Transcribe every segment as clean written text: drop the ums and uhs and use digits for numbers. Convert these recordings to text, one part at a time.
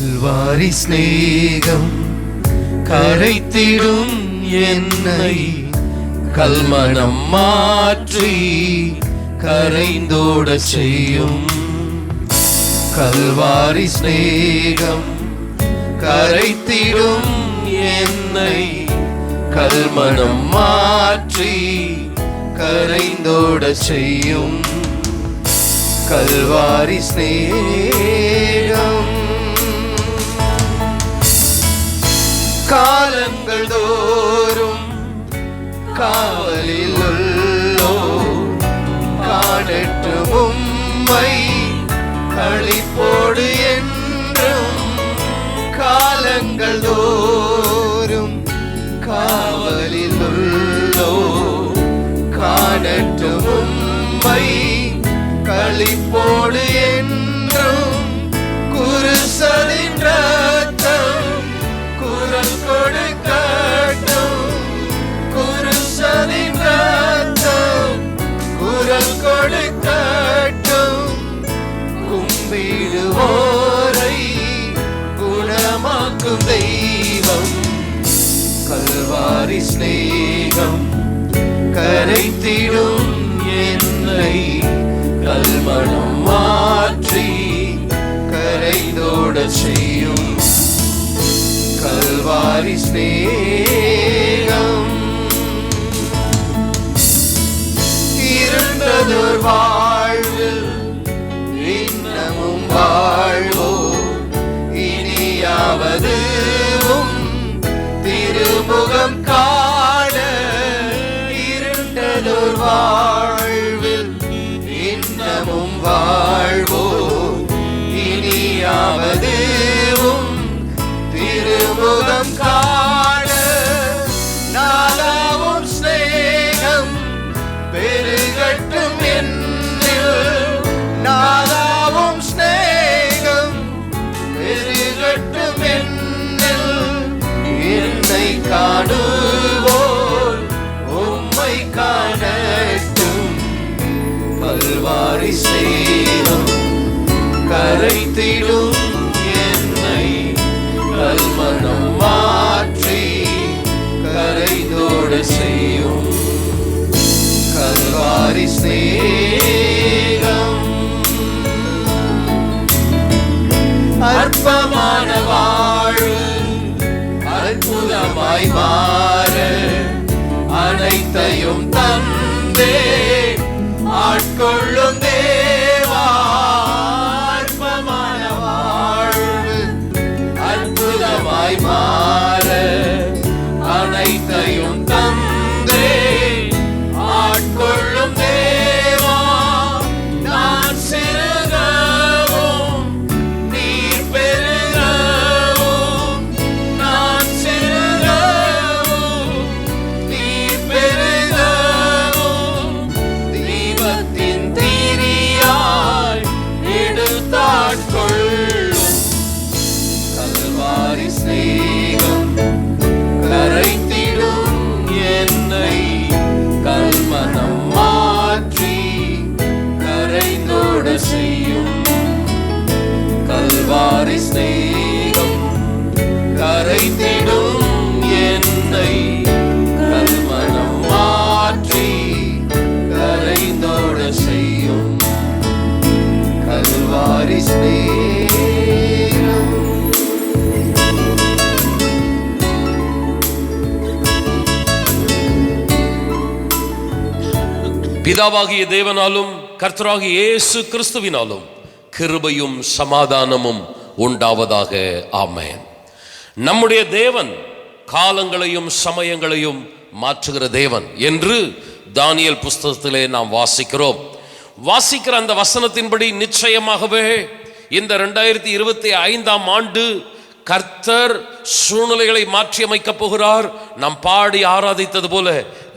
கல்வாரி ஸ்நேகம் கரைத்திடும் என்னை, கல்மனம் மாற்றி கரைந்தோட செய்யும். கல்வாரி ஸ்நேகம் கரைத்திடும் என்னை, கல்மனம் மாற்றி கரைந்தோட செய்யும். கல்வாரி ஸ்நேகம் காலங்கள் தோறும் காவலில் உள்ளோ, காணட்டும் உம்மை களிப்போடு என்றும். காலங்கள் தோறும் காவலில் உள்ளோ, காணட்டும் உம்மை களிப்போடு என்றும். குருசலின் ரத்தம் குரல் கொடுக்கட்டும், குருசலின் ரத்தம் குரல் கொடுக்கட்டும். கும்பிடுவோரை குணமாக்கும் தெய்வம். கல்வாரி ஸ்நேகம் கரைத்திடும் என்னை, கல்மனம் மாற்றி கரைந்தோட செய்யும். கல்வாரி ஸ்நேகம் இருண்டதோர் வாழ்வில் இன்னமும் வாழ்வோ, இனியாவது திருமுகம் காண. இருண்டதோர் வாழ்வில் இன்னமும் வாழ்வோ, இனியாவது திருமுகம் காண. நாளாவும் ஸ்நேகம் பெருகட்டும் என்னில், நாளாவும் ஸ்நேகம் பெருகட்டும் என்னில். என்னை காணுவோர் உம்மை காணட்டும். கல்வாரி ஸ்நேகம் கரைத்திடும் என்னை, கல்மனம் மாற்றி கரைந்தோட செய்யும். கல்வாரி ஸ்நேகம் அற்பமான வாழ்வு அற்புதமாய் மாற, அனைத்தையும் தந்தே ஆட்கொள்ளும் தேவா. அற்பமான வாழ்வு அற்புதமாய் மாற, அனைத்தையும் தந்தே ஆட்கொள்ளும் தேவா. நான் சிறுகவும் நீர் பெருகவும், நான் சிறுகவும் நீர் பெருகவும். தீபத்தின் தீரியாய் எடுத்தாட்கொள்ளும். கல்வாரி ஸ்நேகம் கரைத்திடும் என்னை, கல்மனம் மாற்றி கரைந்தோட செய்யும். கல்வாரி ஸ்நேகம் கரைத்திடும் என்னை, கல்மனம் மாற்றி கரைந்தோட செய்யும். கல்வாரி ஸ்நேகம். பிதாவாகிய தேவனாலும் கர்த்தராகிய இயேசு கிறிஸ்துவினாலும் கிருபையும் சமாதானமும் உண்டாவதாக. ஆமென். நம்முடைய தேவன் காலங்களையும் சமயங்களையும் மாற்றுகிற தேவன் என்று தானியேல் புஸ்தகத்திலே நாம் வாசிக்கிற அந்த வசனத்தின்படி நிச்சயமாகவே இந்த 2025ஆம் ஆண்டு கர்த்தர் சூழ்நிலைகளை மாற்றி அமைக்கப் போகிறார். நாம் பாடி ஆராதித்தது போல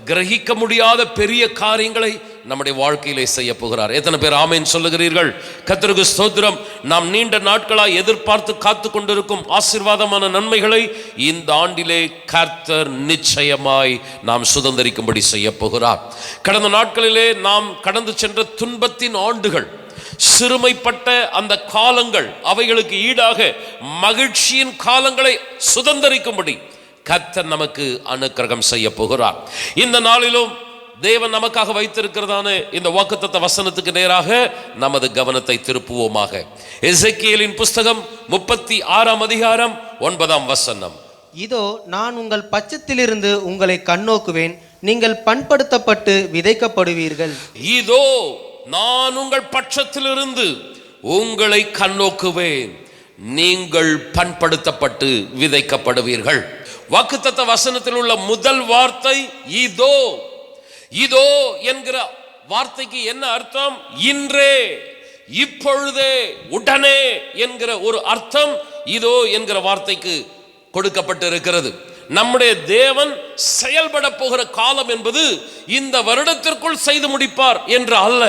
கிரகிக்க முடியாத பெரிய காரியங்களை நம்முடைய வாழ்க்கையிலே செய்ய போகிறார். எத்தனை பேர் ஆமென் சொல்லுகிறீர்கள்? கர்த்தருக்கு ஸ்தோத்திரம். நாம் நீண்ட நாட்களாய் எதிர்பார்த்து காத்து கொண்டிருக்கும் ஆசீர்வாதமான நன்மைகளை இந்த ஆண்டிலே கர்த்தர் நிச்சயமாய் நாம் சுதந்திரிக்கும்படி செய்ய போகிறார். கடந்த நாட்களிலே நாம் கடந்து சென்ற துன்பத்தின் ஆண்டுகள், சிறுமைப்பட்ட அந்த காலங்கள், அவைகளுக்கு ஈடாக மகிழ்ச்சியின் காலங்களை சுதந்தரிக்கும்படி கர்த்தர் நமக்கு அனுக்கிரகம் செய்ய போகிறார். இந்த நாளிலும் தேவன் நமக்காக வைத்திருக்கிறதான இந்த வாக்குத்தத்த வசனத்துக்கு நேராக நமது கவனத்தை திருப்புவோமாக. எசேக்கியேலின் புஸ்தகம் 36ஆம் அதிகாரம் 9ஆம் வசனம். இதோ நான் உங்கள் பட்சத்திலிருந்து உங்களை கண்ணோக்குவேன், நீங்கள் பண்படுத்தப்பட்டு விதைக்கப்படுவீர்கள். இதோ நான் உங்கள் பட்சத்திலிருந்து உங்களை கண்ணோக்குவேன், நீங்கள் பண்படுத்தப்பட்டு விதைக்கப்படுவீர்கள். வாக்குத்தத்த வசனத்தில் உள்ள முதல் வார்த்தை இதோ. இதோ என்கிற வார்த்தைக்கு என்ன அர்த்தம்? இன்றே, இப்பொழுதே, உடனே என்கிற ஒரு அர்த்தம் இதோ என்கிற வார்த்தைக்கு கொடுக்கப்பட்டு இருக்கிறது. நம்முடைய தேவன் செயல்பட போகிற காலம் என்பது இந்த வருடத்திற்குள் செய்து முடிப்பார் என்று அல்ல.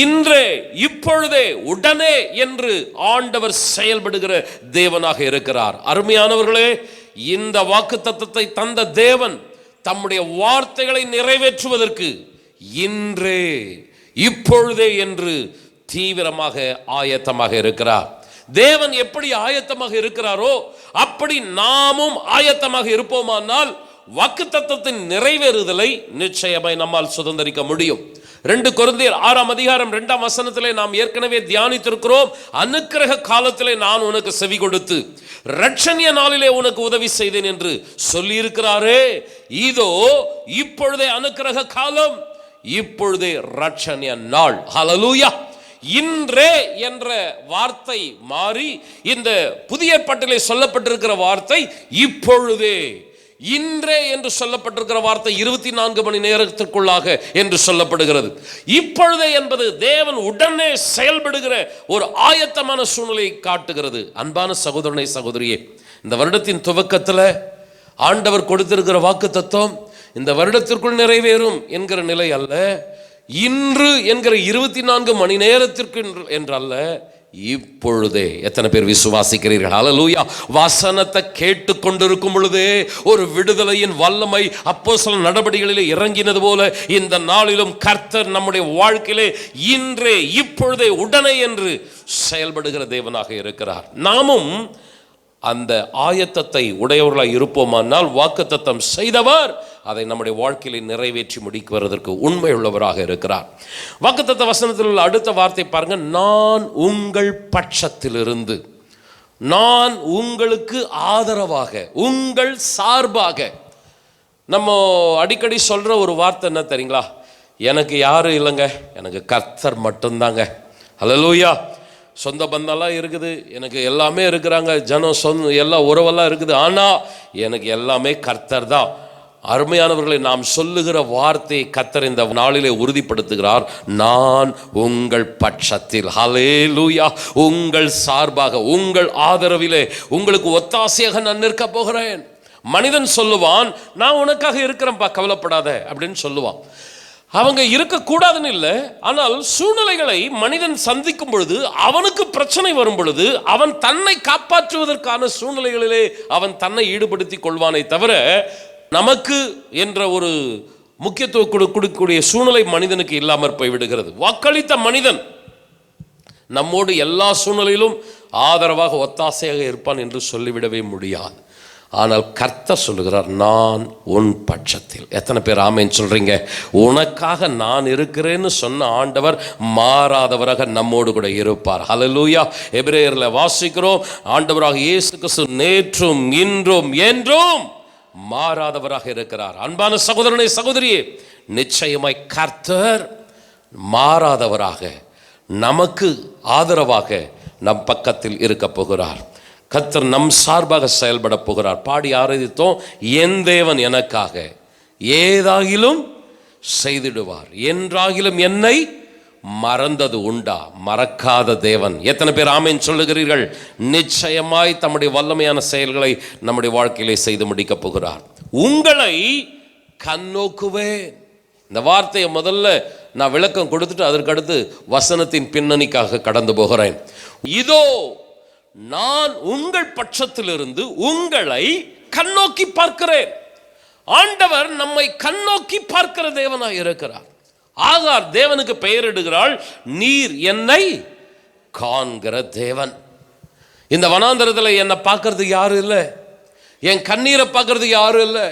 இன்றே, இப்பொழுதே, உடனே என்று ஆண்டவர் செயல்படுகிற தேவனாக இருக்கிறார். அருமையானவர்களே, இந்த வாக்குத்தத்தத்தை தந்த தேவன் தம்முடைய வார்த்தைகளை நிறைவேற்றுவதற்கு இன்றே, இப்பொழுதே என்று தீவிரமாக ஆயத்தமாக இருக்கிறார். தேவன் எப்படி ஆயத்தமாக இருக்கிறாரோ அப்படி நாமும் ஆயத்தமாக இருப்போமானால் வாக்குத்தத்தத்தின் நிறைவேறுதலை நிச்சயமாய் நம்மால் சுதந்தரிக்க முடியும். 2 கொரிந்தியர் 6ஆம் அதிகாரம் 2ஆம் வசனத்திலே நாம் ஏற்கனவே தியானித்திருக்கிறோம். அனுக்கிரக காலத்திலே நான் உனக்கு செவி கொடுத்து இரட்சணிய நாளிலே உனக்கு உதவி செய்தேன் என்று சொல்லி இருக்கிறாரே. இதோ இப்பொழுதே அனுக்கிரக காலம், இப்பொழுதே இரட்சணிய நாள். ஹல்லேலூயா. இன்றே என்ற வார்த்தை மாறி இந்த புதிய ஏற்பாட்டிலே சொல்லப்பட்டிருக்கிற வார்த்தை இப்பொழுதே. இன்றே என்று சொல்லப்பட்டிருக்கிற வார்த்தை 24 மணி நேரத்திற்குள்ளாக என்று சொல்லப்படுகிறது. இப்பொழுதே என்பது தேவன் உடனே செயல்படுகிற ஒரு ஆயத்தமான சூழ்நிலையை காட்டுகிறது. அன்பான சகோதரனை, சகோதரியே, இந்த வருடத்தின் துவக்கத்தில் ஆண்டவர் கொடுத்திருக்கிற வாக்கு தத்துவம் இந்த வருடத்திற்குள் நிறைவேறும் என்கிற நிலை அல்ல. இன்று என்கிற 24 மணி நேரத்திற்கு என்றல்ல, இப்பொழுதே. எத்தனை பேர் விசுவாசிக்கிறீர்கள்? ஹல்லேலூயா. வசனத்தை கேட்டு கொண்டிருக்கும் பொழுதே ஒரு விடுதலையின் வல்லமை அப்போஸ்தலர் நடபடிகளிலே இறங்கினது போல இந்த நாளிலும் கர்த்தர் நம்முடைய வாழ்க்கையிலே இன்றே, இப்பொழுதே, உடனே என்று செயல்படுகிற தேவனாக இருக்கிறார். நாமும் அந்த ஆயத்தத்தை உடையவர்களாக இருப்போமானால் வாக்குத்தத்தம் செய்தவர் அதை நம்முடைய வாழ்க்கையிலே நிறைவேற்றி முடிக்குவதற்கு உண்மையுள்ளவராக இருக்கிறார். வாக்குத்தத்த வசனத்தில் உள்ள அடுத்த வார்த்தை பாருங்க, நான் உங்கள் பட்சத்திலிருந்து, நான் உங்களுக்கு ஆதரவாக, உங்கள் சார்பாக. நம்ம அடிக்கடி சொல்ற ஒரு வார்த்தை என்ன தெரியுங்களா? எனக்கு யாரும் இல்லைங்க, எனக்கு கர்த்தர் மட்டும்தாங்க. ஹல்லேலூயா. சொந்த பந்தெல்லாம் இருக்குது, எனக்கு எல்லாமே இருக்கிறாங்க, ஜனம் சொந்த எல்லா உறவெல்லாம் இருக்குது, ஆனால் எனக்கு எல்லாமே கர்த்தர் தான். அருமையானவர்களை, நாம் சொல்லுகிற வார்த்தையை கர்த்தர் இந்த நாளிலே உறுதிப்படுத்துகிறார். நான் உங்கள் பட்சத்தில், ஹல்லேலூயா, உங்கள் சார்பாக, உங்கள் ஆதரவிலே, உங்களுக்கு ஒத்தாசையாக நான் நிற்க போகிறேன். மனிதன் சொல்லுவான், நான் உனக்காக இருக்கிறேன்ப்பா, கவலைப்படாத அப்படின்னு சொல்லுவான். அவங்க இருக்கக்கூடாதுன்னு இல்லை, ஆனால் சூழ்நிலைகளை மனிதன் சந்திக்கும் பொழுது, அவனுக்கு பிரச்சனை வரும் பொழுது, அவன் தன்னை காப்பாற்றுவதற்கான சூழ்நிலைகளிலே அவன் தன்னை ஈடுபடுத்தி கொள்வானே தவிர, நமக்கு என்ற ஒரு முக்கியத்துவம் கொடுக்கக்கூடிய சூழ்நிலை மனிதனுக்கு இல்லாமற் போய்விடுகிறது. வாக்களித்த மனிதன் நம்மோடு எல்லா சூழ்நிலையிலும் ஆதரவாக ஒத்தாசையாக இருப்பான் என்று சொல்லிவிடவே முடியாது. ஆனால் கர்த்தர் சொல்லுகிறார், நான் உன் பட்சத்தில். எத்தனை பேர் ஆமென் சொல்றீங்க? உனக்காக நான் இருக்கிறேன்னு சொன்ன ஆண்டவர் மாறாதவராக நம்மோடு கூட இருப்பார். ஹல்லேலூயா. எபிரேயர்ல வாசிக்கிறோம், ஆண்டவராக இயேசு கிறிஸ்து நேற்றும் இன்றும் என்றும் மாறாதவராக இருக்கிறார். அன்பான சகோதரனே, சகோதரியே, நிச்சயமாய் கர்த்தர் மாறாதவராக நமக்கு ஆதரவாக நம் பக்கத்தில் இருக்க போகிறார். கர்த்தர் நம் சார்பாக செயல்பட போகிறார். பாடி ஆராதித்தோம், என் தேவன் எனக்காக ஏதாகிலும் செய்திடுவார், என்றாகிலும் என்னை மறந்தது உண்டா? மறக்காத தேவன். எத்தனை பேர் ஆமென் சொல்லுகிறீர்கள்? நிச்சயமாய் தம்முடைய வல்லமையான செயல்களை நம்முடைய வாழ்க்கையிலே செய்து முடிக்க போகிறார். உங்களை கண்ணோக்குவேன். இந்த வார்த்தையை முதல்ல நான் விளக்கம் கொடுத்துட்டு அதற்கடுத்து வசனத்தின் பின்னணிக்காக கடந்து போகிறேன். இதோ நான் உங்கள் பட்சத்திலிருந்து உங்களை கண்ணோக்கி பார்க்கிறேன். ஆண்டவர் நம்மை கண்ணோக்கி பார்க்கிற தேவனாய் இருக்கிறார். ஆகார் தேவனுக்கு பெயரிடுகிறாள், நீர் என்னை காண்கிற தேவன். இந்த வனாந்தரத்தில் என்னை பார்க்கறது யாரும் இல்லை, என் கண்ணீரை பார்க்கறது யாரும் இல்லை,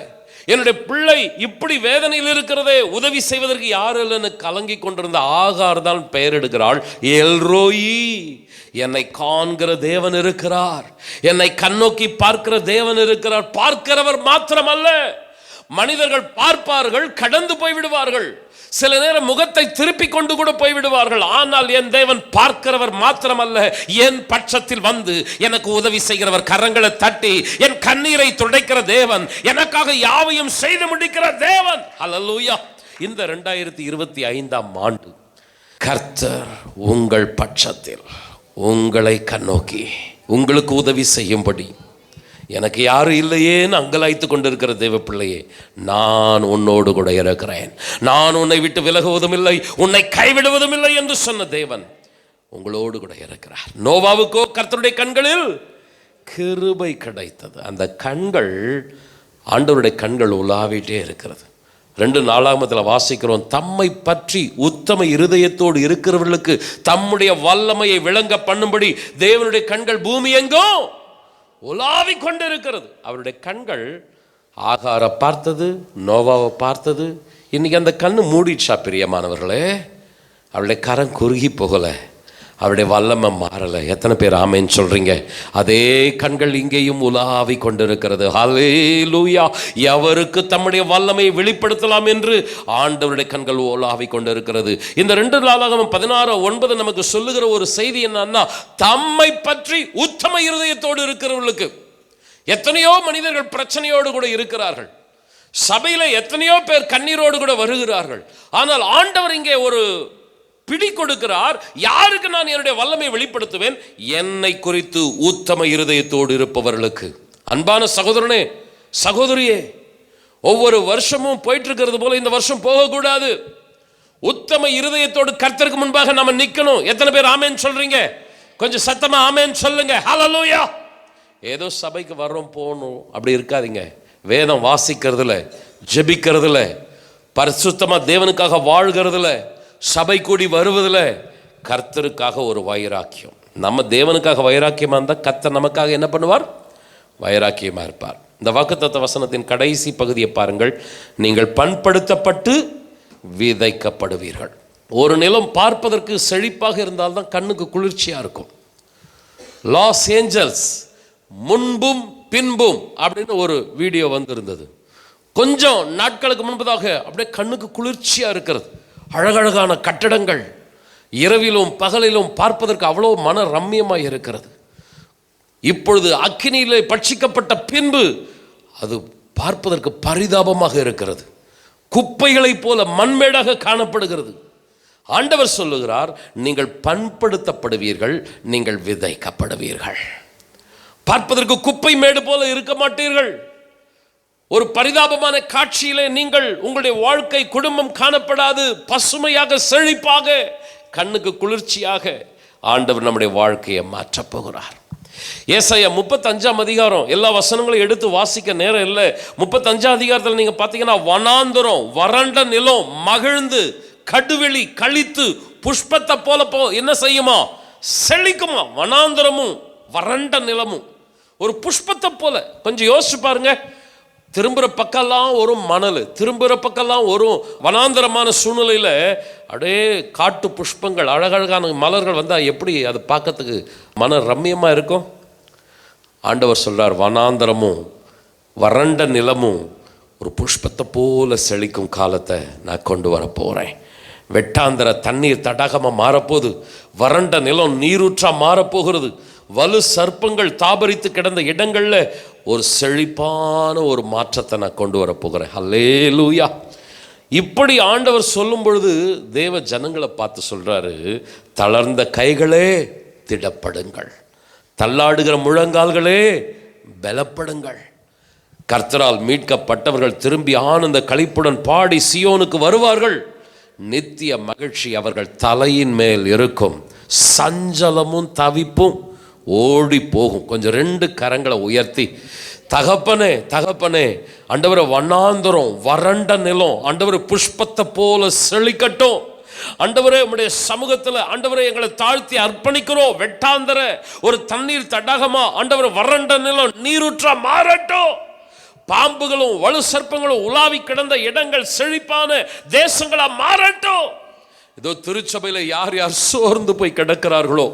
என்னுடைய பிள்ளை இப்படி வேதனையில் இருக்கிறதே உதவி செய்வதற்கு யாரும் இல்லைன்னு கலங்கி கொண்டிருந்த ஆகார் தான் பெயர் எடுக்கிறாள் எல்ரோயி. என்னை காண்கிற தேவன் இருக்கிறார், என்னை கண்ணோக்கி பார்க்கிற தேவன் இருக்கிறார். பார்க்கிறவர் மாத்திரமல்ல, மனிதர்கள் பார்ப்பார்கள், கடந்து போய்விடுவார்கள், சில நேரம் முகத்தை திருப்பி கொண்டு கூட போய்விடுவார்கள். ஆனால் என் தேவன் பார்க்கிறவர் மாத்திரமல்ல, என் பட்சத்தில் வந்து எனக்கு உதவி செய்கிறவர், கரங்களை தட்டி என் கண்ணீரை துடைக்கிற தேவன், எனக்காக யாவையும் செய்து முடிக்கிற தேவன். ஹல்லேலூயா. இந்த 2025ஆம் ஆண்டு கர்த்தர் உங்கள் பட்சத்தில் உங்களை கண்ணோக்கி உங்களுக்கு உதவி செய்யும்படி, எனக்கு யாரும் இல்லையேன்னு அங்கலாய்த்து கொண்டிருக்கிற தேவ பிள்ளையே, நான் உன்னோடு கூட இருக்கிறேன், நான் உன்னை விட்டு விலகுவதும் இல்லை, உன்னை கைவிடுவதும் இல்லை என்று சொன்ன தேவன் உங்களோடு கூட இருக்கிறார். நோவாவுக்கோ கர்த்தருடைய கண்களில் கிருபை கிடைத்தது. அந்த கண்கள், ஆண்டவருடைய கண்கள் உலாவிட்டே இருக்கிறது. 2 நாளாகமத்தில் வாசிக்கிறோம், தம்மை பற்றி உத்தம இருதயத்தோடு இருக்கிறவர்களுக்கு தம்முடைய வல்லமையை விளங்க பண்ணும்படி தேவனுடைய கண்கள் பூமி எங்கோ உலாவி கொண்டு இருக்கிறது. அவருடைய கண்கள் ஆகாரை பார்த்தது, நோவாவை பார்த்தது. இன்னைக்கு அந்த கண்ணு மூடிடுச்சா பிரியமானவர்களே? அவருடைய கரம் குறுகி போகலை, அவருடைய வல்லமை மாறலை. எத்தனை பேர் ஆமேன்னு சொல்றீங்க? அதே கண்கள் இங்கேயும் உலாவி கொண்டிருக்கிறது. ஹல்லேலூயா. எவருக்கு தம்முடைய வல்லமையை வெளிப்படுத்தலாம் என்று ஆண்டவருடைய கண்கள் உலாவி கொண்டிருக்கிறது. இந்த 2 நாளாகமம் 16:9 நமக்கு சொல்லுகிற ஒரு செய்தி என்னன்னா, தம்மை பற்றி உத்தம இருதயத்தோடு இருக்கிறவர்களுக்கு. எத்தனையோ மனிதர்கள் பிரச்சனையோடு கூட இருக்கிறார்கள், சபையில எத்தனையோ பேர் கண்ணீரோடு கூட வருகிறார்கள். ஆனால் ஆண்டவர் இங்கே ஒரு பிடி கொடுக்கிறார். யாருக்கு நான் என்னுடைய வல்லமை வெளிப்படுத்துவேன்? என்னை குறித்து உத்தம இருதயத்தோடு இருப்பவர்களுக்கு. அன்பான சகோதரனே, சகோதரியே, ஒவ்வொரு வருஷமும் போயிட்டு இருக்கிறது போல இந்த வருஷம் போகக்கூடாது. உத்தம இருதயத்தோடு கர்த்தருக்கு முன்பாக நாம நிக்கணும். எத்தனை பேர் ஆமேன் சொல்றீங்க? கொஞ்சம் சத்தமா ஆமேன் சொல்லுங்க. ஹல்லேலூயா. ஏதோ சபைக்கு வர்றோம் போகணும் அப்படி இருக்காதீங்க. வேதம் வாசிக்கிறதுல, ஜெபிக்கிறதுல, பரிசுத்தமா தேவனுக்காக வாழ்கிறதுல, சபை கூடி வருவதில் கர்த்தருக்காக ஒரு வைராக்கியம். நம்ம தேவனுக்காக வைராக்கியமாக இருந்தால் கர்த்தர் நமக்காக என்ன பண்ணுவார்? வைராக்கியமாக இருப்பார். இந்த வாக்குத்தத்த வசனத்தின் கடைசி பகுதியை பாருங்கள். நீங்கள் பண்படுத்தப்பட்டு விதைக்கப்படுவீர்கள். ஒரு நிலம் பார்ப்பதற்கு செழிப்பாக இருந்தால்தான் கண்ணுக்கு குளிர்ச்சியாக இருக்கும். லாஸ் ஏஞ்சல்ஸ் முன்பும் பின்பும் அப்படின்னு ஒரு வீடியோ வந்திருந்தது. கொஞ்சம் நாட்களுக்கு முன்பதாக அப்படியே கண்ணுக்கு குளிர்ச்சியாக இருக்கிறது. அழகழகான கட்டடங்கள், இரவிலும் பகலிலும் பார்ப்பதற்கு அவ்வளோ மன ரம்யமாக இருக்கிறது. இப்பொழுது அக்கினியிலே பட்சிக்கப்பட்ட பின்பு அது பார்ப்பதற்கு பரிதாபமாக இருக்கிறது. குப்பைகளைப் போல மண்மேடாக காணப்படுகிறது. ஆண்டவர் சொல்லுகிறார், நீங்கள் பண்படுத்தப்படுவீர்கள், நீங்கள் விதைக்கப்படுவீர்கள். பார்ப்பதற்கு குப்பை மேடு போல இருக்க மாட்டீர்கள். ஒரு பரிதாபமான காட்சியிலே நீங்கள், உங்களுடைய வாழ்க்கை குடும்பம் காணப்படாது. பசுமையாக, செழிப்பாக, கண்ணுக்கு குளிர்ச்சியாக ஆண்டவர் நம்முடைய வாழ்க்கையை மாற்றப் போகிறார். ஏசாயா 35ஆம் அதிகாரம், எல்லா வசனங்களையும் எடுத்து வாசிக்க நேரம் இல்லை. 35ஆம் அதிகாரத்தில் நீங்க பார்த்தீங்கன்னா, வனாந்தரம், வறண்ட நிலம் மகிழ்ந்து கடுவெளி கழித்து புஷ்பத்தை போல என்ன செய்யுமா? செழிக்குமா. வனாந்தரமும் வறண்ட நிலமும் ஒரு புஷ்பத்தை போல. கொஞ்சம் யோசிச்சு பாருங்க. திரும்புகிற பக்கம்லாம் ஒரு மணல், திரும்புகிற பக்கம்லாம் ஒரு வனாந்தரமான சூழ்நிலையில் அப்படியே காட்டு புஷ்பங்கள், அழகழகான மலர்கள் வந்தால் எப்படி அது பார்க்கறதுக்கு மன ரம்யமாக இருக்கும்? ஆண்டவர் சொல்கிறார், வனாந்தரமும் வறண்ட நிலமும் ஒரு புஷ்பத்தை போல செழிக்கும் காலத்தை நான் கொண்டு வர போகிறேன். வெட்டாந்தர தண்ணீர் தடாகமாக மாறப்போகுது. வறண்ட நிலம் நீரூற்றா மாறப்போகிறது. வலு சர்ப்பங்கள் தாபரித்து கிடந்த இடங்கள்ல ஒரு செழிப்பான ஒரு மாற்றத்தை நான் கொண்டு வர போகிறேன். ஹல்லேலூயா. இப்படி ஆண்டவர் சொல்லும் பொழுது தேவ ஜனங்களை பார்த்து சொல்றாரு, தளர்ந்த கைகளே திடப்படுங்கள், தள்ளாடுகிற முழங்கால்களே பலப்படுங்கள். கர்த்தரால் மீட்கப்பட்டவர்கள் திரும்பி ஆனந்த களிப்புடன் பாடி சியோனுக்கு வருவார்கள். நித்திய மகிழ்ச்சி அவர்கள் தலையின் மேல் இருக்கும். சஞ்சலமும் தவிப்பும் ஓடி போகும். கொஞ்சம் 2 கரங்களை உயர்த்தி, தகப்பனே தகப்பனே, ஆண்டவரை வனாந்தரம் வறண்ட நிலம் ஆண்டவரை புஷ்பத்தை போல செழிக்கட்டும். ஆண்டவரே உம்முடைய சமூகத்தில் ஆண்டவரே எங்களை தாழ்த்தி அர்ப்பணிக்கிறோம். வெட்டாந்தர ஒரு தண்ணீர் தடாகமா ஆண்டவரே வறண்ட நிலம் நீரூற்றா மாறட்டும். பாம்புகளும் வலு சர்ப்பங்களும் உலாவி கிடந்த இடங்கள் செழிப்பான தேசங்களா மாறட்டும். இதோ திருச்சபையில யார் யார் சோர்ந்து போய் கிடக்கிறார்களோ,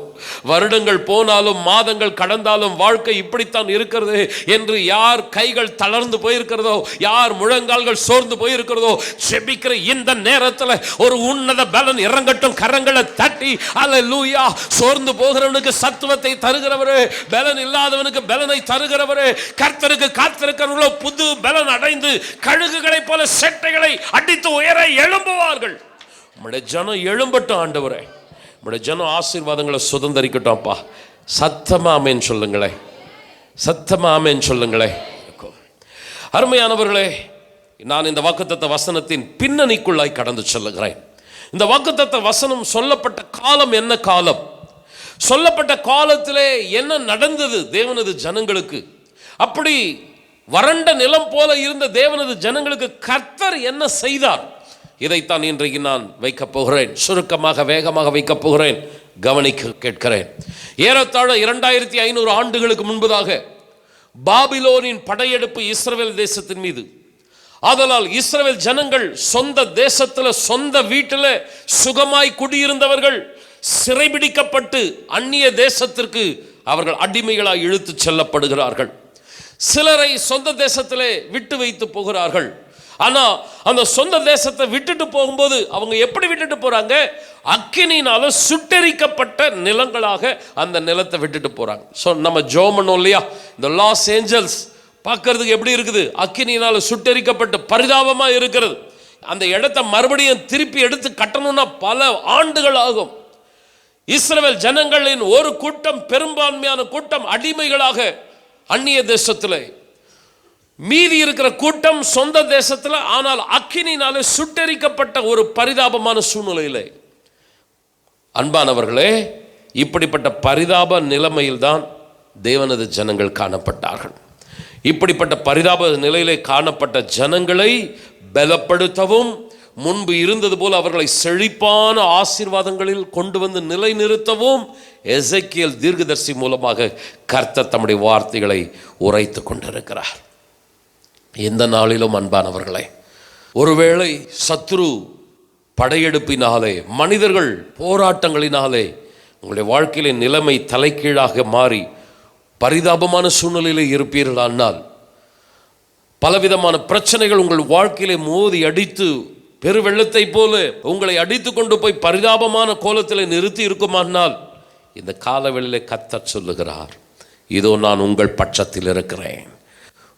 வருடங்கள் போனாலும் மாதங்கள் கடந்தாலும் வாழ்க்கை இப்படித்தான் இருக்கிறது என்று யார் கைகள் தளர்ந்து போயிருக்கிறதோ, யார் முழங்கால்கள் சோர்ந்து போயிருக்கிறதோ, செபிக்கிற இந்த நேரத்தில் ஒரு உன்னத பலன் இறங்கட்டும். கரங்களை தட்டி அல்லேலூயா. சோர்ந்து போகிறவனுக்கு சத்துவத்தை தருகிறவரே, பலன் இல்லாதவனுக்கு பலனை தருகிறவரே, கர்த்தருக்கு காத்திருக்கிறவர்களோ புது பலன் அடைந்து கழுகுகளை போல செட்டைகளை அடித்து உயர எழும்புவார்கள். நம்முடைய ஜனம் எழும்பட்டும் ஆண்டவரே. நம்முடைய ஜனம் ஆசீர்வாதங்களை சுதந்தரிக்கட்டும்ப்பா. சத்தமா ஆமென் சொல்லுங்களே, சத்தமா ஆமென் சொல்லுங்களே. அருமையானவர்களே, நான் இந்த வாக்குத்தத்த வசனத்தின் பின்னணிக்குள்ளாய் கடந்து செல்லுகிறேன். இந்த வாக்குத்தத்த வசனம் சொல்லப்பட்ட காலம் என்ன காலம், சொல்லப்பட்ட காலத்திலே என்ன நடந்தது தேவனது ஜனங்களுக்கு, அப்படி வறண்ட நிலம் போல இருந்த தேவனது ஜனங்களுக்கு கர்த்தர் என்ன செய்தார், இதைத்தான் இன்றைக்கு நான் வைக்கப் போகிறேன். சுருக்கமாக வேகமாக வைக்கப் போகிறேன். கவனிக்க கேட்கிறேன். ஏறத்தாழ 2500 ஆண்டுகளுக்கு முன்பதாக பாபிலோனின் படையெடுப்பு இஸ்ரவேல் தேசத்தின் மீது. ஆதலால் இஸ்ரவேல் ஜனங்கள் சொந்த தேசத்தில் சொந்த வீட்டில் சுகமாய் குடியிருந்தவர்கள் சிறைபிடிக்கப்பட்டு அந்நிய தேசத்திற்கு அவர்கள் அடிமைகளாய் இழுத்து செல்லப்படுகிறார்கள். சிலரை சொந்த தேசத்திலே விட்டு வைத்து போகிறார்கள். ஆனா அந்த சொந்த தேசத்தை விட்டுட்டு போகும்போது அவங்க எப்படி விட்டுட்டு போறாங்க? அக்கினியினால சுட்டெரிக்கப்பட்ட நிலங்களாக அந்த நிலத்தை விட்டுட்டு போறாங்க. ஸோ நம்ம ஜோம் பண்ணோம் இல்லையா, இந்த லாஸ் ஏஞ்சல்ஸ் பார்க்கறதுக்கு எப்படி இருக்குது? அக்கினியினால சுட்டெரிக்கப்பட்டு பரிதாபமா இருக்கிறது. அந்த இடத்தை மறுபடியும் திருப்பி எடுத்து கட்டணும்னா பல ஆண்டுகள் ஆகும். இஸ்ரவேல் ஜனங்களின் ஒரு கூட்டம், பெரும்பான்மையான கூட்டம் அடிமைகளாக அந்நிய தேசத்தில், மீதி இருக்கிற கூட்டம் சொந்த தேசத்தில், ஆனால் அக்கினினாலே சுட்டெரிக்கப்பட்ட ஒரு பரிதாபமான சூழ்நிலையில். அன்பானவர்களே, இப்படிப்பட்ட பரிதாப நிலைமையில் தான் தேவனது ஜனங்கள் காணப்பட்டார்கள். இப்படிப்பட்ட பரிதாப நிலையிலே காணப்பட்ட ஜனங்களை பலப்படுத்தவும், முன்பு இருந்தது போல் அவர்களை செழிப்பான ஆசீர்வாதங்களில் கொண்டு வந்து நிலைநிறுத்தவும் எசேக்கியேல் தீர்க்கதரிசி மூலமாக கர்த்தர் தம்முடைய வார்த்தைகளை உரைத்து கொண்டிருக்கிறார். எந்த நாளிலும் அன்பானவர்களே, ஒருவேளை சத்ரு படையெடுப்பினாலே, மனிதர்கள் போராட்டங்களினாலே உங்களுடைய வாழ்க்கையிலே நிலைமை தலைகீழாக மாறி பரிதாபமான சூழ்நிலையிலே இருப்பீர்களானால், பலவிதமான பிரச்சனைகள் உங்கள் வாழ்க்கையிலே மோதி அடித்து பெருவெள்ளத்தை போல உங்களை அடித்து கொண்டு போய் பரிதாபமான கோலத்தில் நிறுத்தி இருக்குமானால், இந்த காலவெளியிலே கர்த்தர் சொல்லுகிறார், இதோ நான் உங்கள் பட்சத்தில் இருக்கிறேன்,